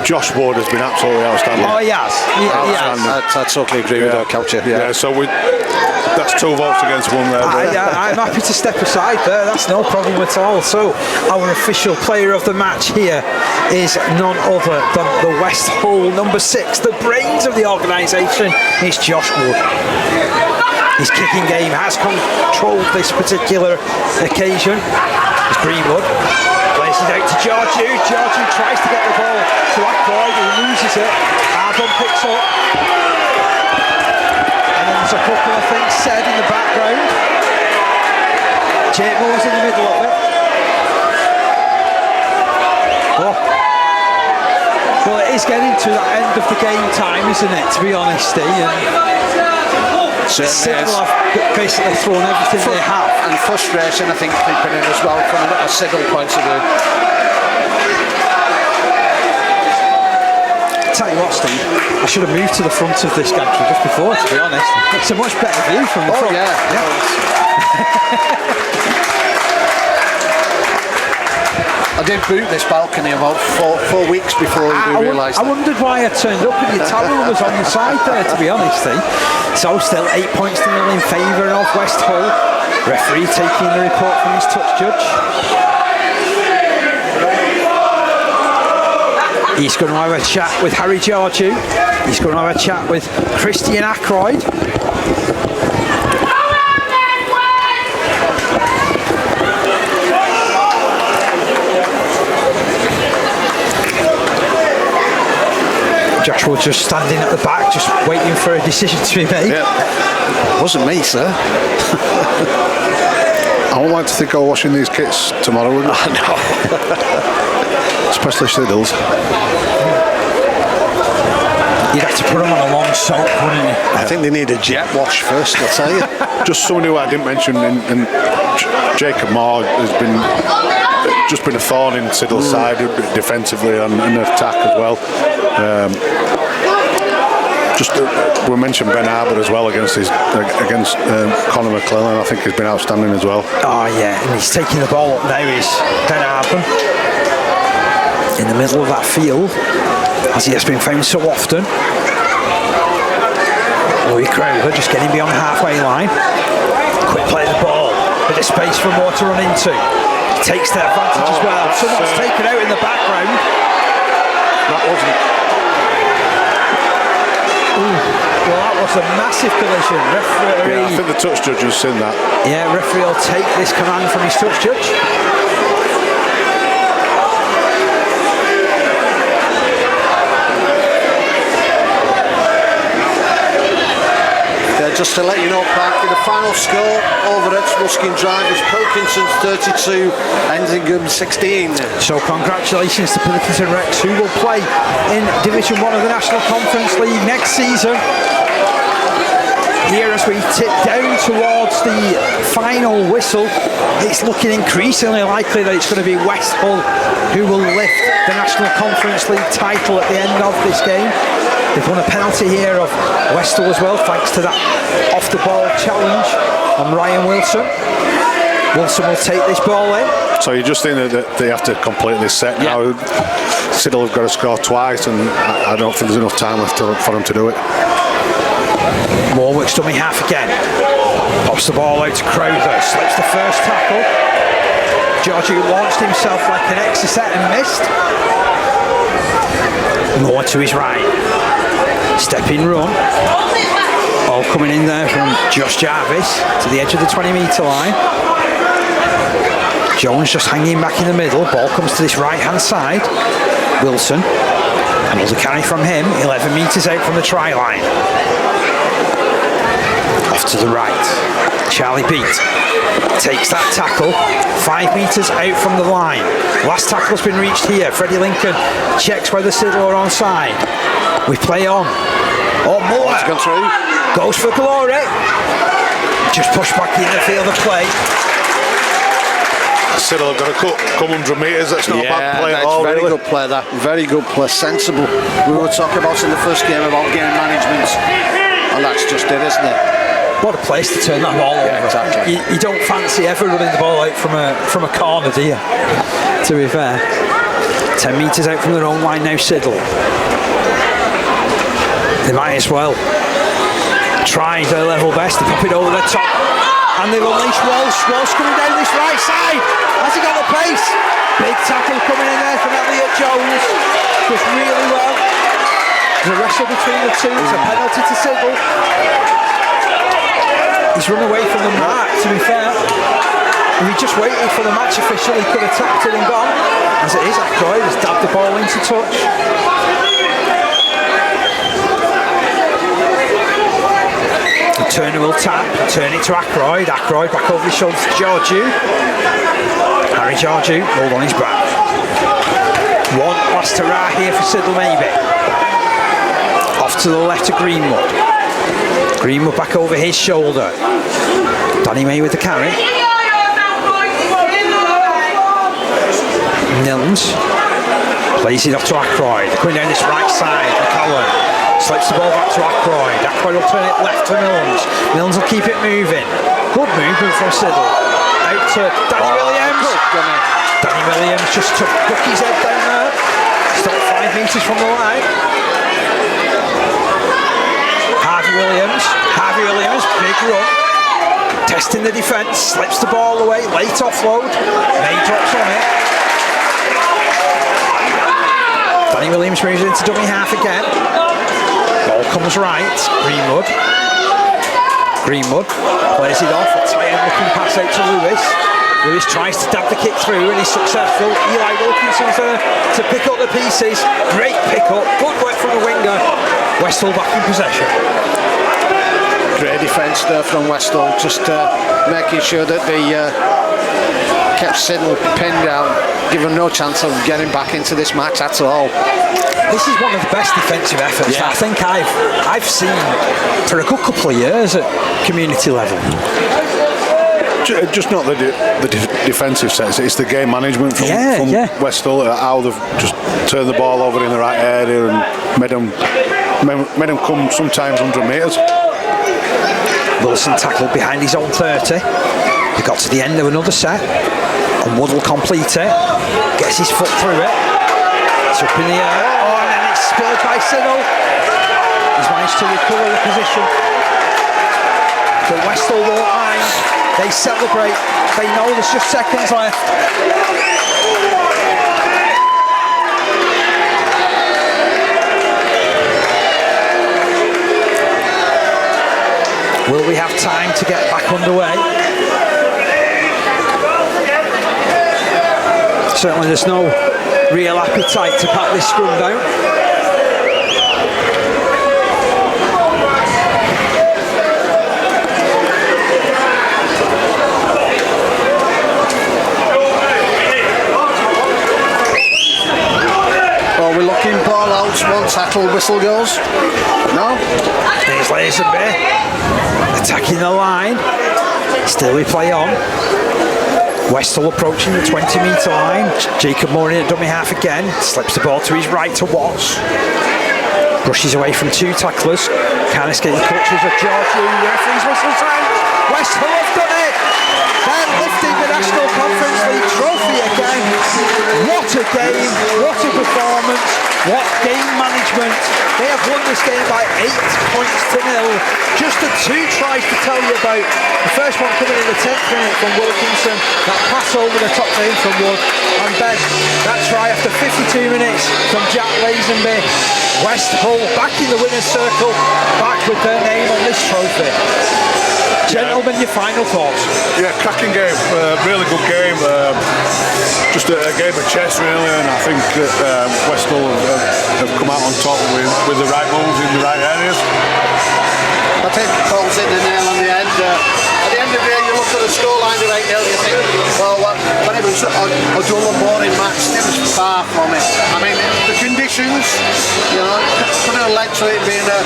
Josh Ward has been absolutely outstanding. Oh, he has. I totally agree with that, Coucher. Yeah, so that's 2 votes against 1 there. I'm happy to step aside there, that's no problem at all. So our official player of the match here is none other than the West Hull number 6, the brains of the organisation. It's Josh Wood. His kicking game has controlled this particular occasion. It's Greenwood. Plays it out to Georgiou. Georgiou tries to get the ball to Ackroyd. He loses it. Arbon picks up. And then there's a couple of things said in the background. Jake Moore's in the middle of it. Oh. Well, it is getting to that end of the game time, isn't it, to be honest, Siddal have basically thrown everything they have. And frustration, I think, creeping in as well from a Siddal point of view. Tell you what, Steve, I should have moved to the front of this gantry just before, to be honest. It's a much better view from the front. Yeah. I did boot this balcony about four weeks before we realised. I wondered why I turned up and your towel was on the side there, to be honest. So still 8 points to 0 in favour of West Hull. Referee taking the report from his touch judge. He's going to have a chat with Harry Georgiou. He's going to have a chat with Christian Ackroyd. Joshua just standing at the back, just waiting for a decision to be made. Yeah. Wasn't me, sir. I would like to think I'll washing these kits tomorrow, wouldn't I? No. Especially Siddal's. You'd have to put them on a long soak, wouldn't you? I think they need a jet wash first, I'll tell you. Just someone who I didn't mention, and Jacob Moore has been a thorn in Siddal's side defensively and attack as well. We mentioned Ben Arbor as well against Conor McClellan. I think he's been outstanding as well. Oh yeah, and he's taking the ball up now. Is Ben Arbor in the middle of that field, as he has been found so often. Louis Crowther just getting beyond the halfway line. Quick play of the ball, bit of space for Moore to run into. He takes the advantage as well. Someone's taken out in the background. That wasn't. Well, that was a massive collision. Referee. Yeah, I think the touch judge has seen that. Yeah, referee will take this command from his touch judge. Just to let you know, Parky, the final score over at Ruskin Drive is Pilkinson's 32, Ensingham's 16. So congratulations to Pilkington Rex, who will play in Division 1 of the National Conference League next season. Here as we tip down towards the final whistle, it's looking increasingly likely that it's going to be West Hull who will lift the National Conference League title at the end of this game. They've won a penalty here of West Hull as well, thanks to that off-the-ball challenge on Ryan Wilson. Wilson will take this ball in. So you just think that they have to complete this set now? Siddal have got to score twice, and I don't think there's enough time left for them to do it. Moore works dummy half again. Pops the ball out to Crowther, slips the first tackle. Georgiou launched himself like an Exocet and missed. Moore to his right. Step-in run. Ball coming in there from Josh Jarvis to the edge of the 20-metre line. Jones just hanging back in the middle. Ball comes to this right-hand side. Wilson. Another carry from him. 11 metres out from the try line. Off to the right. Charlie Beat takes that tackle 5 metres out from the line. Last tackle's been reached here. Freddie Lincoln checks whether Siddal are onside. We play on. Oh, Moore goes for glory. Just pushed back in the field of play. Siddal have got to come 100 metres. That's not a bad play at all. Very really good play. That very good play. Sensible. We were talking about in the first game about game management, and that's just it, isn't it? What a place to turn that ball over. Exactly. You don't fancy ever running the ball out from a corner, do you? To be fair. 10 metres out from their own line now, Siddal. They might as well try their level best to pop it over the top. And they've unleashed Walsh. Walsh coming down this right side. Has he got the pace? Big tackle coming in there from Elliot Jones. Does really well. There's a wrestle between the two. It's a penalty to Siddal. He's run away from the mark, to be fair. If he just waited for the match official, he could have tapped it and gone. As it is, Ackroyd has dabbed the ball into touch. The Turner will tap, turn it to Ackroyd. Ackroyd back over his shoulder to Georgiou. Harry Georgiou, hold on his back. One last hurrah here for Siddal, maybe. Off to the left to Greenwood. Greenwood back over his shoulder. Danny May with the carry. Nilms plays it off to Ackroyd. Coming down this right side, McCollum slips the ball back to Ackroyd. Ackroyd will turn it left to Milnes. Milnes will keep it moving. Good movement from Siddal. Out to Danny Williams. Danny Williams just took Bucky's head down there. Stopped 5 metres from the line. Harvey Williams, big run. Testing the defence, slips the ball away, late offload. May drops on it. Danny Williams moves into dummy half again. Ball comes right. Greenwood plays it off. A tight looking pass out to Lewis. Lewis tries to dab the kick through and he's successful. Eli Wilkinson's there to pick up the pieces. Great pick up. Good work from the winger. Westall back in possession. Great defence there from Westall, just making sure that they kept Siddal pinned down, give them no chance of getting back into this match at all. This is one of the best defensive efforts that I think I've seen for a good couple of years at community level. Just not the defensive sense, it's the game management from Westall, how they've just turned the ball over in the right area and made them come sometimes 100 metres. Wilson tackled behind his own 30. He got to the end of another set and Wood will complete it. Gets his foot through it. It's up in the air. Oh, and then it's spilled by Siddal. He's managed to recover the position. But Westall won't mind. They celebrate. They know there's just seconds left. Will we have time to get back underway? Certainly there's no real appetite to pat this scrum down. Well, we're looking ball out, one tackle, whistle goes. No? Here's Lazenby attacking the line. Still we play on. Westall approaching the 20-metre line. Jacob Moore in at dummy half again. Slips the ball to his right to Watts. Brushes away from 2 tacklers. Can't escape the clutches of Georgiou. Referee's whistle time. Westall have done it. They're lifting the National Conference League trophy again. What a game. What a performance. What game management. They have won this game by 8 points to 0. Just the 2 tries to tell you about. The first one coming in the 10th minute from Wilkinson. That pass over the top lane from Wood. And then that try after 52 minutes from Jack Lazenby. West Hull back in the winner's circle. Back with their name on this trophy. Gentlemen, your final thoughts? Yeah, cracking game, really good game. Just a game of chess really, and I think Westall have come out on top with the right moves in the right areas. I think Paul's hit the nail on the head. At the end of the day, you look at the scoreline of 8-0, you think, well, when it was a dull and boring match, it was far from it. I mean, the conditions, you know, could have led to it being a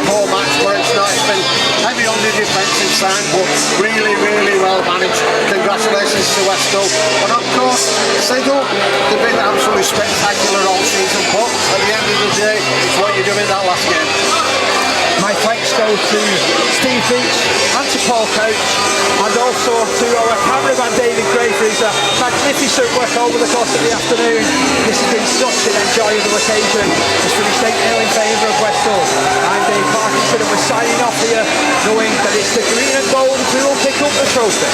poor match, but it's not. It's been heavy on the defensive side, but really, really well managed. Congratulations to Westall. And of course, Siddal, they've been absolutely spectacular all season, but at the end of the day, it's what you do in that last game. My thanks go to Steve Beach and to Paul Couch, and also to our cameraman David Gray for his magnificent work over the course of the afternoon. This has been such an enjoyable occasion. It's finished 8-0 in favour of Westall. I'm Dave Parkinson and we're signing off here knowing that it's the green and gold who will pick up the trophy.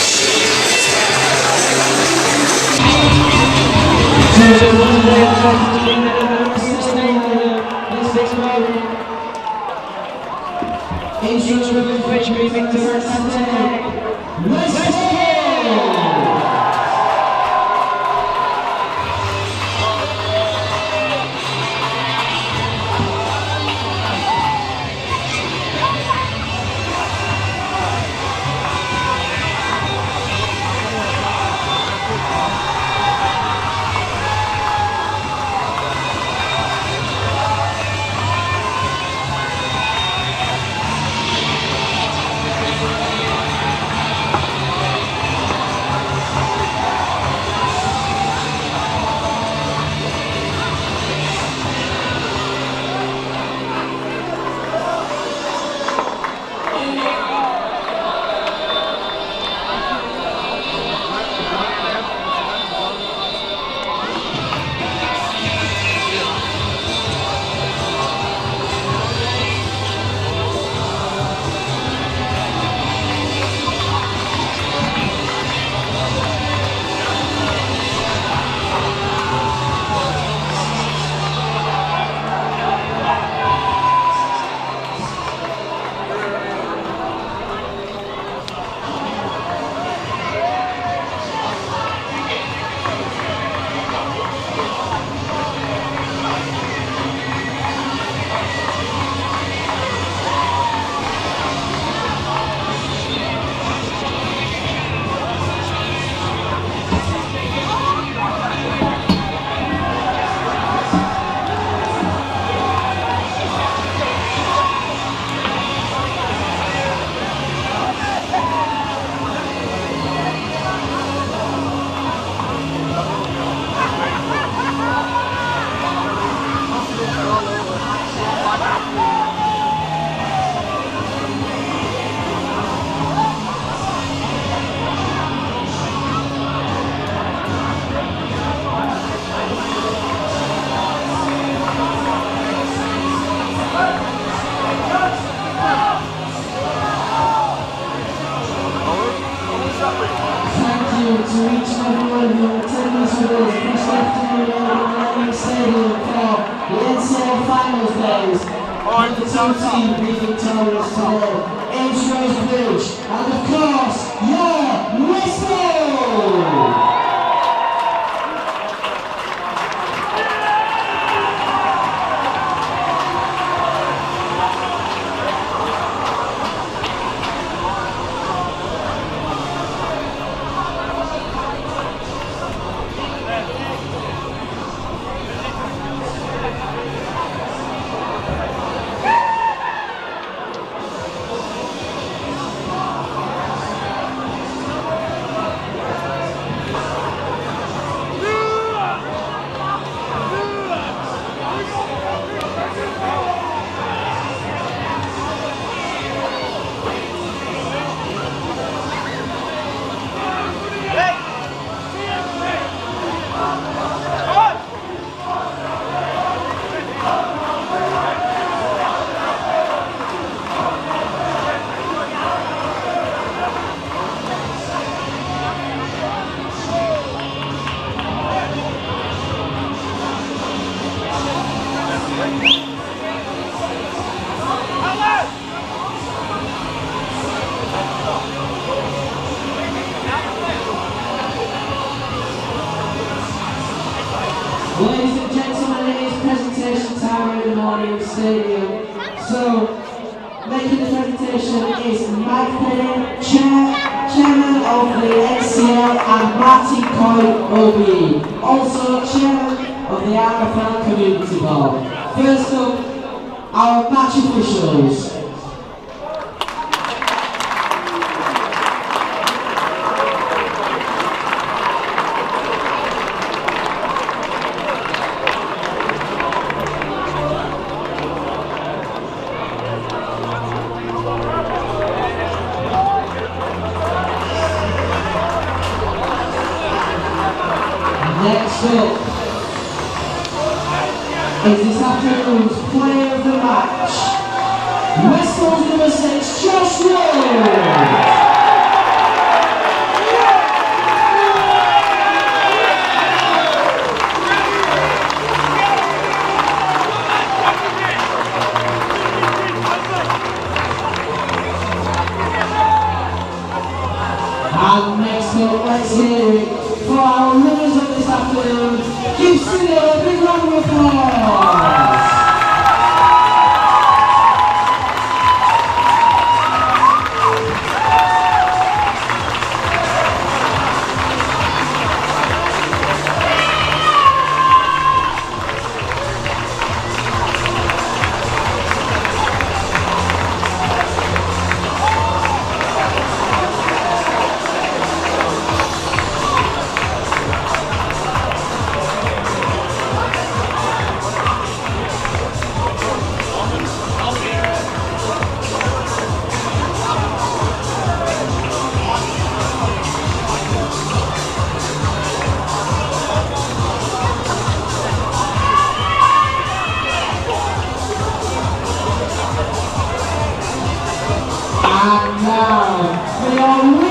Instrument featuring Victor Saturday. Westall! To each and everyone who attended us with us this afternoon at the Millennium Stadium for the NCL Finals days. And the two teams be victorious today. Amesrose Bridge and of course, your Westall! Ladies and gentlemen, it is presentation time at the Millennium Stadium. So, making the presentation is Mike Penny, Chairman of the NCL, and Martin Coy, OBE, also Chairman of the RFL Community Board. First up, our match officials. Next up is this afternoon's player of the match, Westall's number 6, Josh Rose. hearing for our winners of this afternoon. Give Siddal a big round of applause. And now, we are